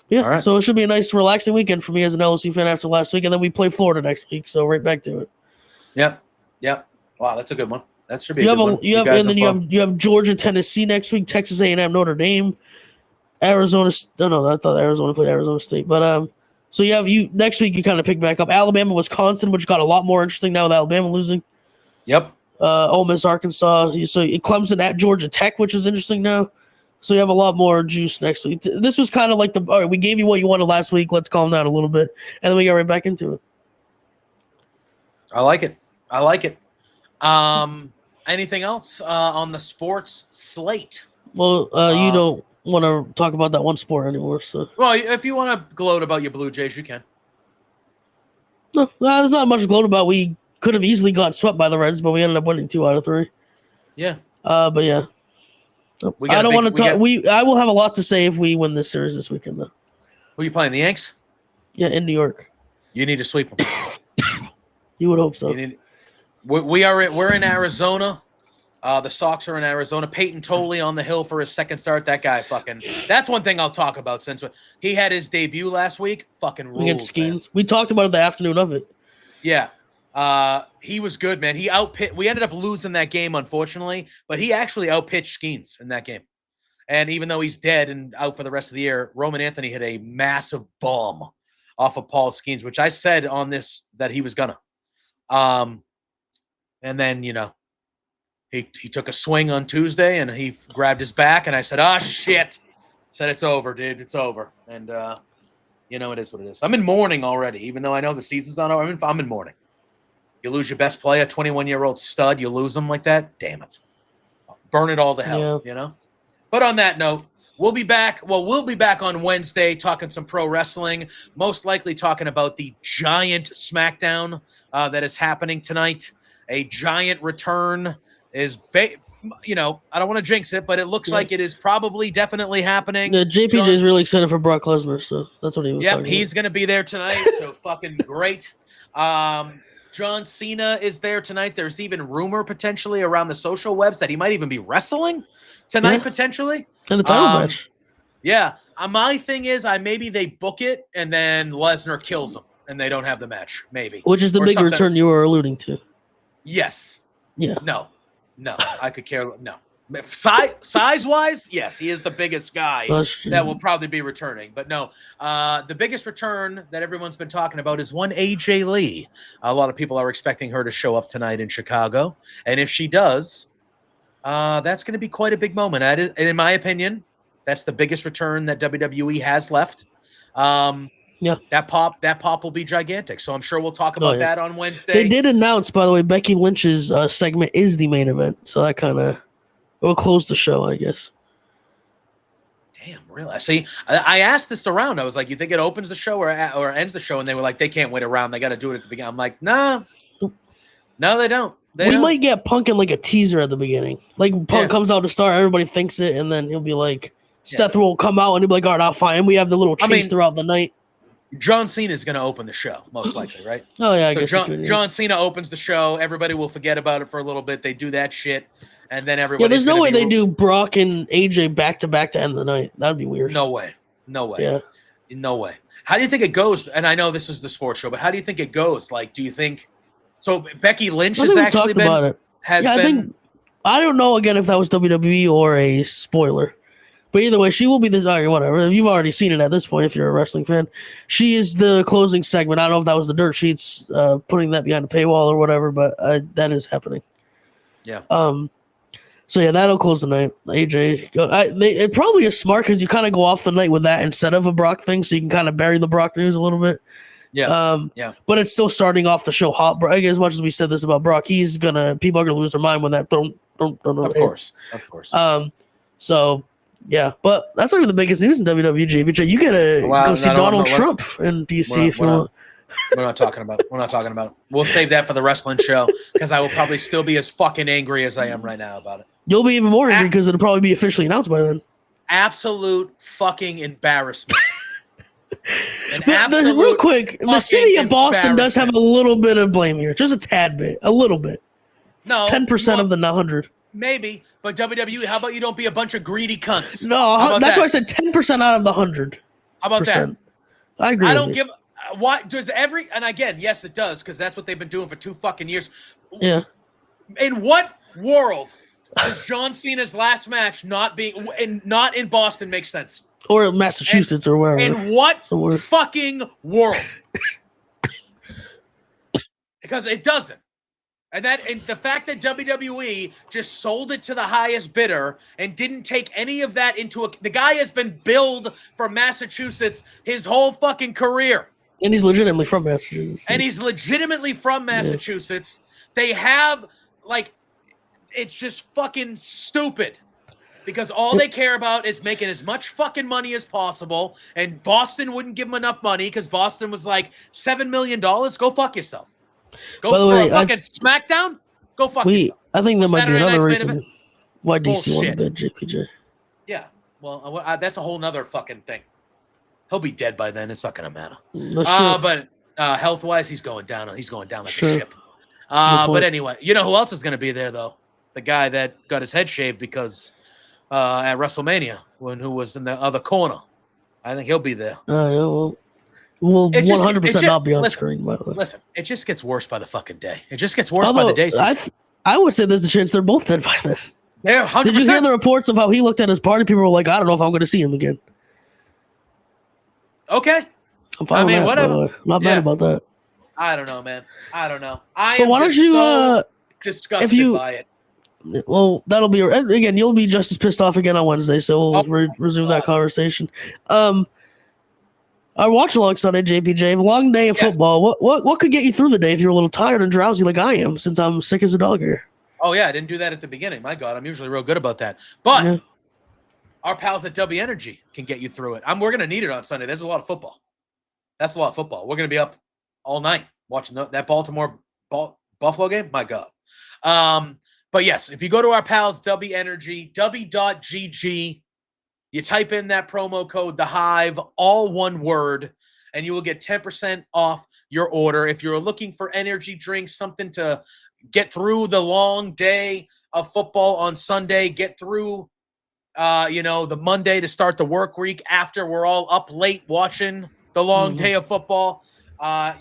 Yeah, so it should be a nice, relaxing weekend for me as an LSU fan after last week, and then we play Florida next week, so right back to it. Yep. Wow, that's a good one. That should be a good one. You have Georgia, Tennessee next week, Texas A&M, Notre Dame, Arizona. No, I thought Arizona played Arizona State, but so you next week you kind of pick back up Alabama, Wisconsin, which got a lot more interesting now with Alabama losing. Yep. Ole Miss, Arkansas. So Clemson at Georgia Tech, which is interesting now. So you have a lot more juice next week. This was kind of like all right, we gave you what you wanted last week. Let's calm down a little bit. And then we got right back into it. I like it. Anything else on the sports slate? Well, you don't want to talk about that one sport anymore. So. Well, if you want to gloat about your Blue Jays, you can. No, there's not much to gloat about. We could have easily gotten swept by the Reds, but we ended up winning 2 out of 3. Yeah. But yeah. I don't want to talk. I will have a lot to say if we win this series this weekend, though. Who are you playing? The Yanks? Yeah, in New York. You need to sweep them. You would hope so. We're in Arizona. The Sox are in Arizona. Peyton Tolley on the hill for his second start. That guy that's one thing I'll talk about since he had his debut last week. Fucking rules, against Skeens. We talked about it the afternoon of it. Yeah. He was good, man. We ended up losing that game, unfortunately, but he actually outpitched Skeens in that game. And even though he's dead and out for the rest of the year, Roman Anthony hit a massive bomb off of Paul Skeens, which I said on this that he was gonna. And then, he took a swing on Tuesday and he grabbed his back, and I said, "Oh shit!" Said it's over, dude. It's over, and it is what it is. I'm in mourning already, even though I know the season's not over. I'm in mourning. You lose your best player, 21-year-old stud. You lose him like that. Damn it! Burn it all to hell, But on that note, we'll be back. Well, we'll be back on Wednesday talking some pro wrestling, most likely talking about the giant SmackDown that is happening tonight. A giant return is, I don't want to jinx it, but it looks like it is probably definitely happening. Yeah, JPJ is really excited for Brock Lesnar, so that's what he was talking about. He's going to be there tonight, so fucking great. John Cena is there tonight. There's even rumor potentially around the social webs that he might even be wrestling tonight, potentially. And a title match. Yeah. My thing is, maybe they book it and then Lesnar kills him and they don't have the match, maybe. Which is the big return you were alluding to. Yes. Yeah. No. I could care. No. Size-wise, yes, he is the biggest guy that will probably be returning. But no, the biggest return that everyone's been talking about is one AJ Lee. A lot of people are expecting her to show up tonight in Chicago. And if she does, that's going to be quite a big moment. And in my opinion, that's the biggest return that WWE has left. That pop will be gigantic. So I'm sure we'll talk about that on Wednesday. They did announce, by the way, Becky Lynch's segment is the main event. So that kind of will close the show, I guess. Damn, really? See, I asked this around. I was like, you think it opens the show or ends the show? And they were like, they can't wait around. They got to do it at the beginning. I'm like, no, they don't. We might get Punk in like a teaser at the beginning. Like Punk comes out to start, everybody thinks it, and then he'll be like, Seth will come out and he'll be like, all right, I'll find him. We have the little chase throughout the night. John Cena is going to open the show, most likely, right? Oh, yeah, I guess John Cena opens the show. Everybody will forget about it for a little bit. They do that shit, and then everybody. Yeah, there's no way they do Brock and AJ back-to-back to end the night. That would be weird. No way. Yeah. No way. How do you think it goes? And I know this is the sports show, but how do you think it goes? Like, do you think – so Becky Lynch has actually been – about it. I don't know, again, if that was WWE or a spoiler. But either way, she will be whatever. You've already seen it at this point if you're a wrestling fan. She is the closing segment. I don't know if that was the dirt sheets putting that behind a paywall or whatever, but that is happening. Yeah. So yeah, that'll close the night. AJ, it probably is smart because you kind of go off the night with that instead of a Brock thing, so you can kind of bury the Brock news a little bit. Yeah. But it's still starting off the show hot. As much as we said this about Brock, people are gonna lose their mind when that don't. Of course. So. Yeah, but that's not even the biggest news in WWE. But you gotta go see Donald Trump in DC if you want. We're not talking about it. We'll save that for the wrestling show because I will probably still be as fucking angry as I am right now about it. You'll be even more angry because it'll probably be officially announced by then. Absolute fucking embarrassment. Real quick, the city of Boston does have a little bit of blame here, just a tad bit, a little bit. No, 10% of the 100. Maybe. But WWE, how about you don't be a bunch of greedy cunts? No, that's why I said 10% out of the 100. How about that? I agree. I don't give. Why does and again, yes, it does because that's what they've been doing for 2 fucking years. Yeah. In what world does John Cena's last match not in Boston make sense? Or Massachusetts or wherever. In what fucking world? Because it doesn't. And the fact that WWE just sold it to the highest bidder and didn't take any of that the guy has been billed for Massachusetts his whole fucking career. And he's legitimately from Massachusetts. Yeah. They have, it's just fucking stupid. Because all they care about is making as much fucking money as possible. And Boston wouldn't give them enough money because Boston was like, $7 million? Go fuck yourself. Go for a fucking SmackDown? Go fuck yourself. I think that might be another reason why DC wanted to bid JPJ. Yeah. Well, that's a whole nother fucking thing. He'll be dead by then. It's not going to matter. But health-wise, he's going down. He's going down like a ship. But anyway, you know who else is going to be there, though? The guy that got his head shaved because at WrestleMania, who was in the other corner. I think he'll be there. Will 100% not be on screen, by the way. Listen, it just gets worse by the fucking day. It just gets worse by the day. I would say there's a chance they're both dead by then. Yeah, 100%. Did you hear the reports of how he looked at his party? People were like, I don't know if I'm going to see him again. Okay. I'm fine with that, whatever. I'm not mad about that. I don't know, man. I don't know. Why don't you disgusted by it. Well, that'll be again. You'll be just as pissed off again on Wednesday, so we'll resume that conversation. I watch along Sunday, JPJ. Long day of football. What could get you through the day if you're a little tired and drowsy like I am, since I'm sick as a dog here? Oh yeah, I didn't do that at the beginning. My God, I'm usually real good about that. But our pals at W Energy can get you through it. We're gonna need it on Sunday. There's a lot of football. That's a lot of football. We're gonna be up all night watching that Baltimore Buffalo game. My God. But yes, if you go to our pals W Energy, w.gg, you type in that promo code, The Hive, all one word, and you will get 10% off your order. If you're looking for energy drinks, something to get through the long day of football on Sunday, get through, the Monday to start the work week after we're all up late watching the long day of football,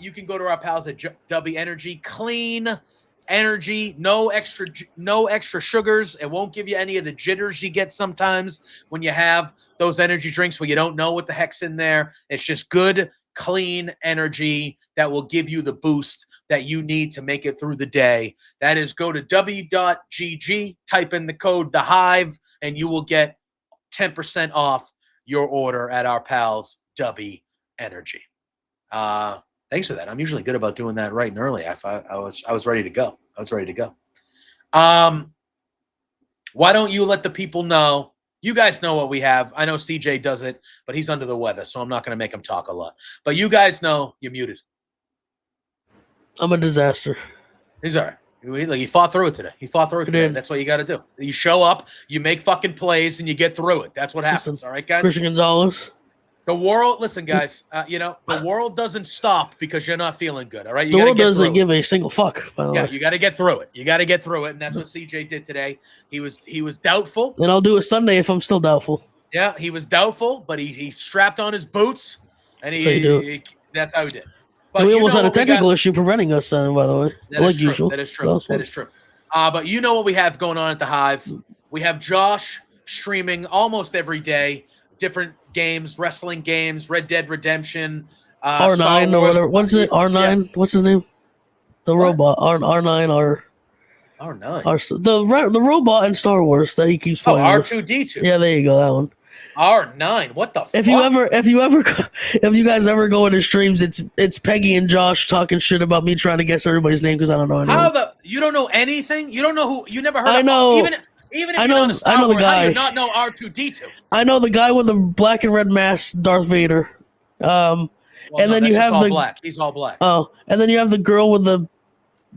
you can go to our pals at W Energy. Clean energy, no extra sugars. It won't give you any of the jitters you get sometimes when you have those energy drinks where you don't know what the heck's in there. It's just good, clean energy that will give you the boost that you need to make it through the day. That is, go to w.gg, type in the code The Hive, and you will get 10% off your order at our pals W Energy. Thanks for that. I'm usually good about doing that right and early. I was ready to go. Why don't you let the people know? You guys know what we have. I know CJ does it, but he's under the weather, so I'm not going to make him talk a lot. But you guys know you're muted. I'm a disaster. He's all right. He fought through it today. That's what you got to do. You show up, you make fucking plays, and you get through it. That's what happens. All right, guys? Christian Gonzalez. The world, listen, guys, the world doesn't stop because you're not feeling good, all right? The world doesn't give a single fuck, by the way. You got to get through it. And that's what CJ did today. He was doubtful. And I'll do it Sunday if I'm still doubtful. Yeah, he was doubtful, but he strapped on his boots, and that's how he did. But and we almost had a technical issue preventing us, by the way. Usual. That is true. But you know what we have going on at the Hive? We have Josh streaming almost every day. Different games, wrestling games, Red Dead Redemption, R9 or whatever. What's it? R9? Yeah. What's his name? The robot. R9 or R9. The robot in Star Wars that he keeps playing. R2D2. Yeah, there you go. That one. R9. What the fuck? If you guys ever go into streams, it's Peggy and Josh talking shit about me trying to guess everybody's name because I don't know anything. You don't know anything? You don't know who? You never heard? I know. Even if I know the guy. How do you not know R2D2? I know the guy with the black and red mask, Darth Vader. Then you have black. He's all black. Oh, and then you have the girl with the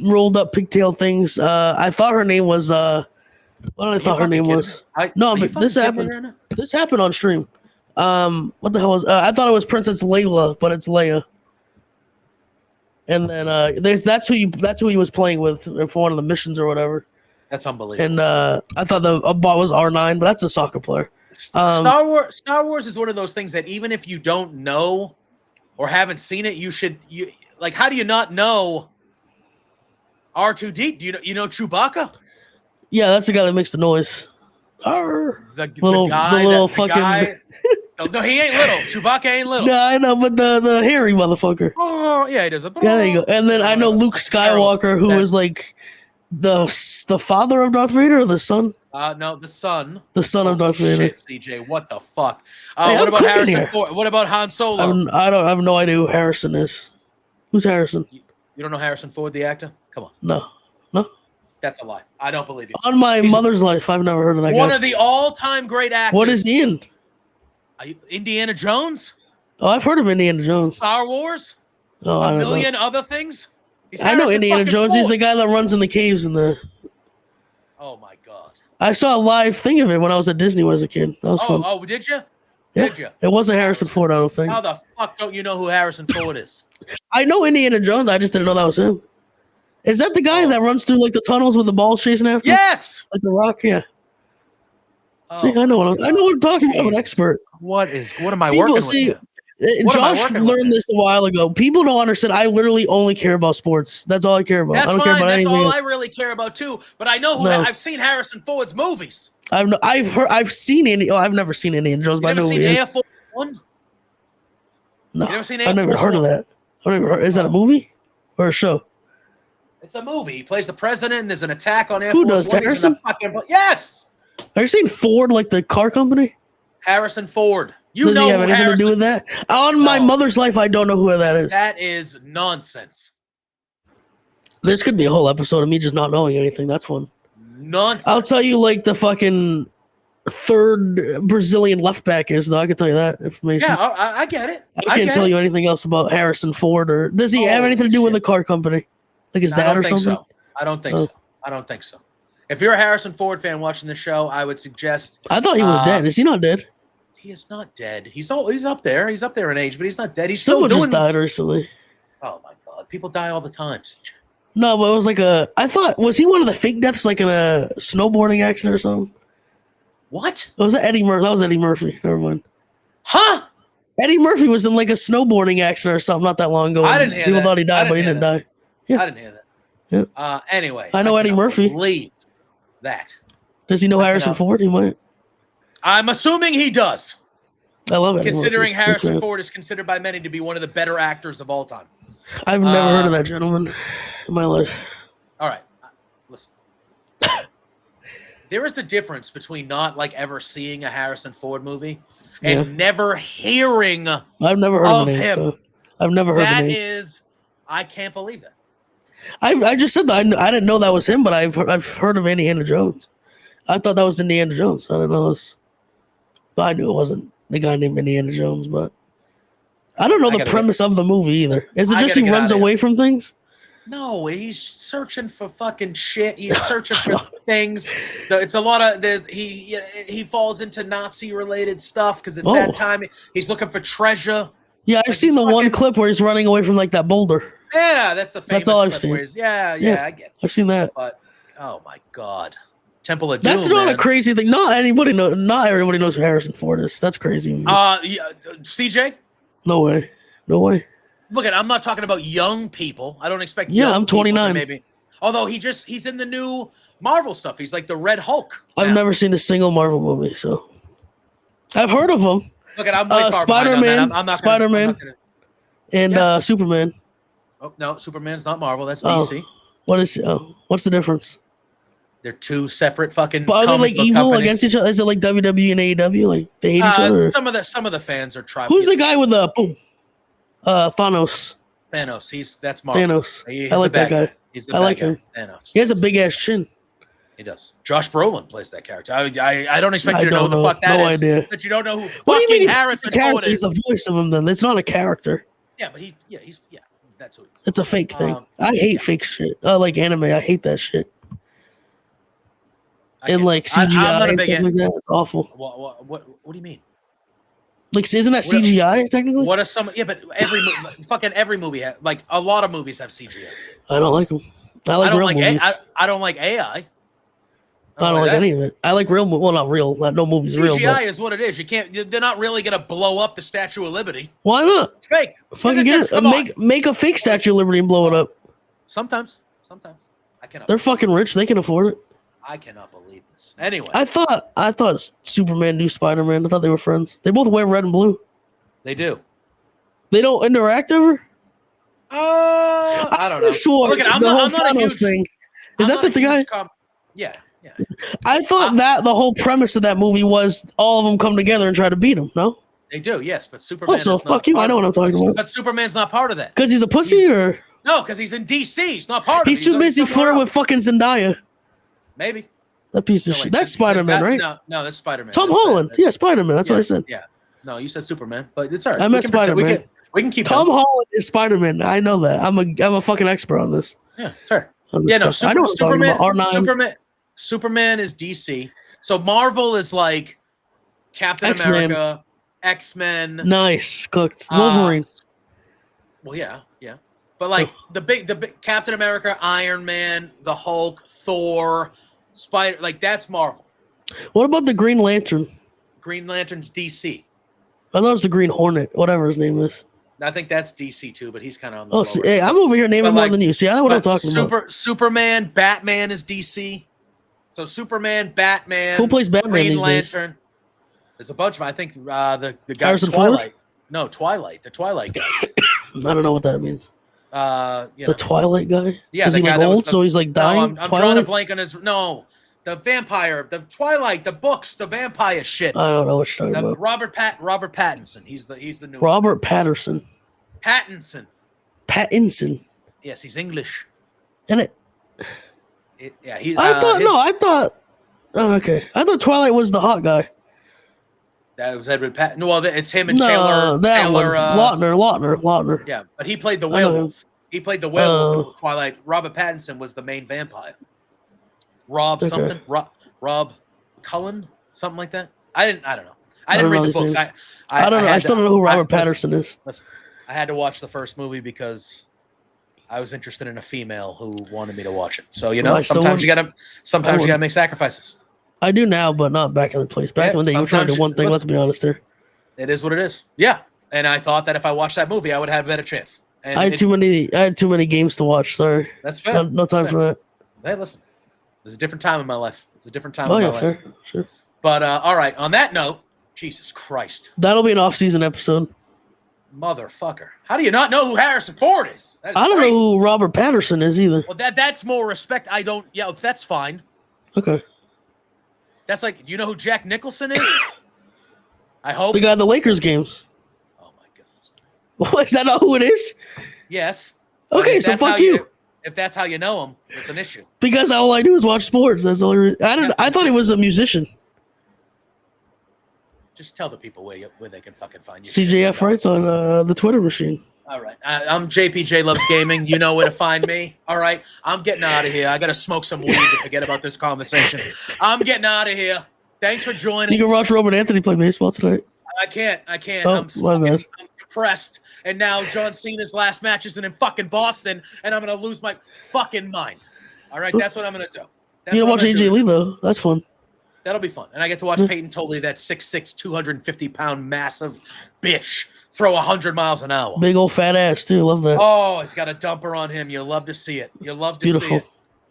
rolled up pigtail things. I thought her name was. What did I thought her name was? But this happened. This happened on stream. What the hell was? I thought it was Princess Layla, but it's Leia. And then that's who he was playing with for one of the missions or whatever. That's unbelievable. And I thought the bot was R9, but that's a soccer player. Star Wars is one of those things that even if you don't know or haven't seen it, you how do you not know R2D? Do you know Chewbacca? Yeah, that's the guy that makes the noise. The little fucking. No, he ain't little. Chewbacca ain't little. No, I know, but the hairy motherfucker. Oh, yeah, he does. Yeah, there you go. And then I know Luke Skywalker, who is like the father of Darth Vader or the son? No, the son. The son of Darth Vader. Shit, CJ, what the fuck? What about Harrison Ford? What about Han Solo? I have no idea who Harrison is. Who's Harrison? You don't know Harrison Ford, the actor? Come on. No. That's a lie. I don't believe you. On my mother's life, I've never heard of that guy. One of the all-time great actors. What is he in? Indiana Jones? Oh, I've heard of Indiana Jones. Star Wars? Oh, a million other things? I know Indiana Jones. Ford. He's the guy that runs in the caves in the... Oh, my God. I saw a live thing of it when I was at Disney when I was a kid. That was fun. Oh, did you? Yeah. Did you? It wasn't Harrison Ford, I don't think. How the fuck don't you know who Harrison Ford is? I know Indiana Jones. I just didn't know that was him. Is that the guy that runs through like the tunnels with the balls chasing after him? Yes. Like the Rock, yeah. See, I know what I'm talking about. I'm an expert. What am I working with? Josh learned this a while ago. People don't understand. I literally only care about sports. That's all I care about. I don't care about anything. That's all I really care about too. But I know I've seen Harrison Ford's movies. I've seen any. Oh, I've never seen Indiana Jones. You never seen Air Force One? No, I've never heard of that. I've never heard. Is that a movie or a show? It's a movie. He plays the president, and there's an attack on Air Who Force does, One. He's in Harrison? a fucking yes. Are you saying Ford, like the car company? Harrison Ford. You Does know he have who anything to do with that? On my No. mother's life, I don't know who that is. That is nonsense. This could be a whole episode of me just not knowing anything. That's one. Nonsense. I'll tell you, like, the fucking third Brazilian left back is, though. I can tell you that information. Yeah, I get it. I can't tell you anything else about Harrison Ford, or does he have anything to do with the car company? Like his dad or something? I don't think so. I don't think so. If you're a Harrison Ford fan watching the show, I would suggest. I thought he was dead. Is he not dead? He is not dead. He's up there. He's up there in age, but he's not dead. He's Someone still doing. just died recently. Oh my god, people die all the time. CJ. No, but it was like I thought, was he one of the fake deaths, like in a snowboarding accident or something? What? Or was that Eddie Murphy? That was Eddie Murphy. Never mind. Huh? Eddie Murphy was in like a snowboarding accident or something not that long ago. I didn't hear People that. thought he died, but he didn't die. Yeah. I didn't hear that. Yeah. Anyway, I know Eddie cannot Murphy. Believe that. Does he know Harrison Ford? He might. I'm assuming he does. I love Eddie Considering Murphy. Harrison Ford is considered by many to be one of the better actors of all time. I've never heard of that gentleman in my life. All right, listen. There is a difference between not like ever seeing a Harrison Ford movie and never hearing I've never heard of him. So I've never heard of him. That is, I can't believe that. I just said that I didn't know that was him, but I've heard of Indiana Jones. I thought that was Indiana Jones. I didn't know this. But I knew it wasn't the guy named Indiana Jones, but I don't know the premise of the movie either. Is it just he runs away from things? No, he's searching for fucking shit. He's searching for things. It's a lot of he falls into Nazi related stuff because it's that time. He's looking for treasure. Yeah, I've seen the one clip where he's running away from like that boulder. Yeah, that's the famous. That's all I've clip seen. Where I get it. I've seen that. But oh my god, Temple of Doom. That's not a crazy thing. Not everybody knows who Harrison Ford is. That's crazy. Yeah, CJ. No way. No way. Look, I'm not talking about young people. I don't expect. Yeah, I'm 29. Maybe. Although he's in the new Marvel stuff. He's like the Red Hulk. I've never seen a single Marvel movie, so I've heard of him. Look, I'm way far Spider-Man, I'm not Spider-Man, and Superman. Oh no, Superman's not Marvel. That's DC. What's the difference? They're two separate fucking. But are they like evil companies. against each other? Is it like WWE and AEW? Like they hate each other? Some of the fans are tribal. Who's the guy with the boom? Thanos. That's Marvel. Thanos. I like that guy. He's the I like him. Thanos. He has a big ass chin. He does. Josh Brolin plays that character. I don't expect you to know who the fuck that is. No idea. But you don't know who What do you mean Harrison Ford is. He's the voice of him. Then it's not a character. Yeah, but that's who he is. It's a fake thing. I hate fake shit. Like anime. I hate that shit. And like CGI and stuff like that. It's awful. What do you mean? Like, isn't that CGI technically? What are some? Yeah, but every movie like a lot of movies have CGI. I don't like them. I like real movies. I don't like AI. I don't like any of it. I like real. Well, not real. No movies real. CGI is what it is. You can't. They're not really gonna blow up the Statue of Liberty. Why not? It's fake. Fucking get it. Make a fake Statue of Liberty and blow it up. Sometimes I cannot. They're fucking rich. They can afford it. I cannot believe this. Anyway, I thought Superman knew Spider-Man. I thought they were friends. They both wear red and blue. They do. They don't interact ever. I don't know. Look, I'm not a huge thing. Is that the guy? Yeah. I thought that the whole premise of that movie was all of them come together and try to beat him. No, they do. Yes, but Superman. Also, fuck you. I know what I'm talking about. But Superman's not part of that. Because he's a pussy, or no? Because he's in DC. He's not part of it. He's too busy flirting with fucking Zendaya. Maybe. That piece of shit. That's Spider-Man, right? No, that's Spider-Man. Tom Holland. Yeah, Spider-Man. That's what I said. Yeah. No, you said Superman, but it's all right. I meant Spider-Man. We can keep Tom Holland is Spider-Man. I know that. I'm a fucking expert on this. Yeah, fair. Yeah, no, I know what I'm talking about. Superman is DC. So Marvel is like Captain America, X-Men. Nice cooked. Wolverine. Well, yeah. But like the big Captain America, Iron Man, the Hulk, Thor, Spider, like that's Marvel. What about the Green Lantern? Green Lantern's DC. I thought it was the Green Hornet, whatever his name is. I think that's DC too, but he's kind of on the hey, I'm over here naming more than you. See, I know what I'm talking about. Superman, Batman is DC. So Superman, Batman. Who plays Batman Green these Lantern. days? There's a bunch of. I think the guy Harrison Twilight. Ford? No, Twilight. The Twilight guy. I don't know what that means. The Twilight guy? Yeah, Is the he guy like that was old? So he's like dying? I'm drawing a Twilight? blank on his. No, the vampire, the Twilight, the books, the vampire shit. I don't know what you're talking about. Robert Pattinson. He's the new Robert Patterson. Pattinson. Pattinson. Yes, he's English. And it. Yeah, he. I thought. Oh, okay. I thought Twilight was the hot guy. That was Edward Pattinson. Well, it's him and No, Taylor. that Taylor. one. Lautner. Yeah, but he played the I know him. werewolf. He played the werewolf in Twilight. Robert Pattinson was the main vampire. Rob something. Rob Cullen, something like that. I don't know. I didn't read the books. I don't know. I still don't know who Robert Patterson is. Listen, I had to watch the first movie because I was interested in a female who wanted me to watch it. So sometimes you gotta make sacrifices. I do now, but not back in the place. Back in the day, you were trying to do one thing. Let's be honest here. It is what it is. Yeah, and I thought that if I watched that movie, I would have a better chance. And I had too many games to watch. Sorry, that's fair. No time for that. Hey, listen, there's a different time in my life. There's a different time in my life. Fair, sure. But all right. On that note, Jesus Christ, that'll be an off-season episode. Motherfucker, how do you not know who Harrison Ford is? I don't know who Robert Patterson is either. Well, that's more respect. I don't. Yeah, that's fine. Okay. That's like, do you know who Jack Nicholson is? I hope. The guy at the Lakers games. Oh, my God. What, is that not who it is? Yes. Okay, so fuck you. If that's how you know him, it's an issue. Because all I do is watch sports. That's all. I thought he was a musician. Just tell the people where they can fucking find you. CJF writes on the Twitter machine. All right. I'm JPJ Loves Gaming. You know where to find me. All right. I'm getting out of here. I got to smoke some weed to forget about this conversation. I'm getting out of here. Thanks for joining. You can watch Robert Anthony play baseball tonight. I can't. Oh, I'm depressed. And now John Cena's last match isn't in fucking Boston, and I'm going to lose my fucking mind. All right. That's what I'm going to do. You can watch AJ Lee, though. That's fun. That'll be fun. And I get to watch Peyton Tolley, that 6'6", 250-pound massive bitch, throw 100 miles an hour. Big old fat ass, too. Love that. Oh, he's got a dumper on him. You'll love to see it. You'll love to see it.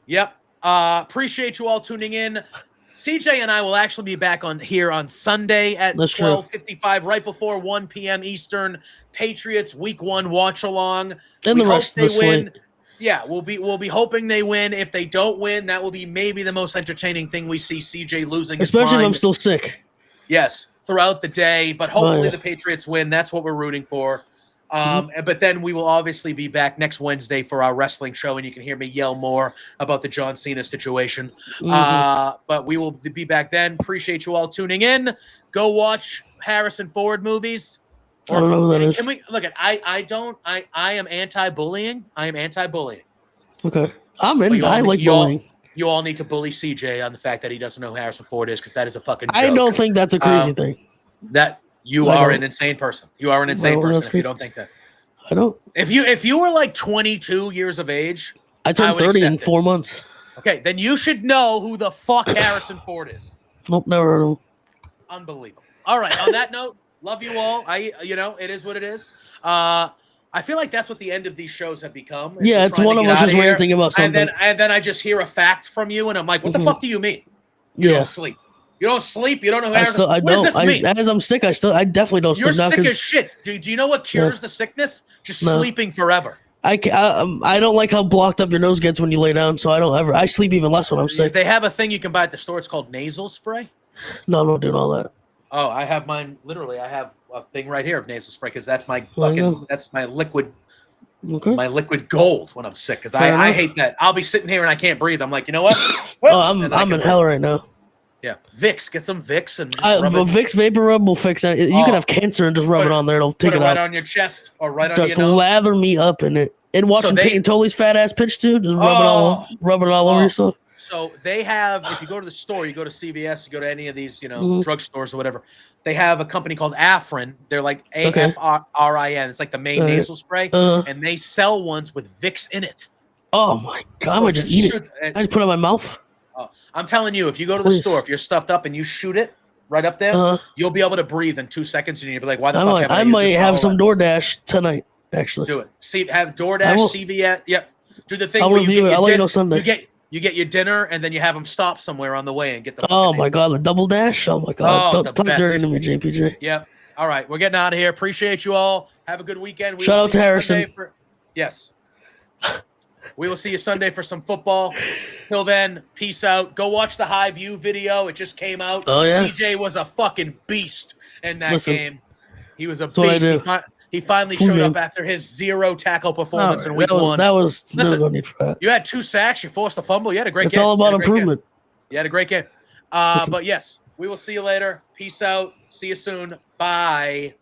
Yep. Appreciate you all tuning in. CJ and I will actually be back on here on Sunday at 12:55, right before 1 p.m. Eastern. Patriots Week 1 watch along. And the rest of the slate. Yeah, we'll be hoping they win. If they don't win, that will be maybe the most entertaining thing we see. CJ losing his especially mind. if I'm still sick. Yes, throughout the day, but hopefully the Patriots win. That's what we're rooting for. But then we will obviously be back next Wednesday for our wrestling show, and you can hear me yell more about the John Cena situation. But we will be back then. Appreciate you all tuning in. Go watch Harrison Ford movies. I don't know who that is. Can we look at? I am anti-bullying. I am anti-bullying. Okay, I like bullying. You all need to bully CJ on the fact that he doesn't know who Harrison Ford is, because that is a fucking joke. I don't think that's a crazy thing. That you are an insane person. You are an insane person if you don't think that. I don't. If you were like 22 years of age, I turned 30 in 4 months. Okay, then you should know who the fuck Harrison Ford is. Nope, never heard of him. Unbelievable. All right, on that note, love you all. It is what it is. I feel like that's what the end of these shows have become. Yeah, it's one of us just ranting about something. And then I just hear a fact from you, and I'm like, what the fuck do you mean? You don't sleep. You don't sleep. You don't know who Harrison. What does this mean? As I'm sick, I definitely don't You're sleep. sick as shit. Do you know what cures the sickness? Just sleeping forever. I don't like how blocked up your nose gets when you lay down, so I sleep even less when I'm sick. They have a thing you can buy at the store. It's called nasal spray. No, I'm not doing all that. Oh, I have mine. Literally, I have a thing right here of nasal spray, because that's my fucking that's my liquid. Okay. My liquid gold when I'm sick, because I hate that. I'll be sitting here and I can't breathe. I'm like, you know what? I'm in hell right now. Yeah, Vicks. Get some Vicks and Vicks Vapor Rub will fix it. You can have cancer and just rub it on there. It'll take it right out. on your chest or right on just your nose. lather me up in it. And watching Peyton Tolley's fat ass pitch too. Just rub it all over yourself. So they have, if you go to the store, you go to CVS, you go to any of these, drugstores or whatever. They have a company called Afrin. They're like AFRIN. It's like the main nasal spray, and they sell ones with Vicks in it. Oh my god! I might just eat it. I just put it in my mouth. I'm telling you, if you go to the store, if you're stuffed up and you shoot it right up there, you'll be able to breathe in 2 seconds, and you'll be like, "Why the fuck?" I might have some DoorDash tonight. Actually, do it. Have DoorDash, CVS. Yep. Do the thing. I'll review it. I'll let you know Sunday. You get your dinner, and then you have them stop somewhere on the way and get the. Oh my god, the double dash! Oh my god, don't talk dirty to me, JPJ. Yep. All right, we're getting out of here. Appreciate you all. Have a good weekend. Shout out to Harrison. Yes. We will see you Sunday for some football. Till then, peace out. Go watch the High View video. It just came out. Oh, yeah? CJ was a fucking beast in that game. He was a what I beast. do. He finally Full showed game. up after his 0 tackle performance in That week one. was Listen, no need for that. You had 2 sacks. You forced a fumble. You had a great It's game. all about improvement. You had a great game. But yes, we will see you later. Peace out. See you soon. Bye.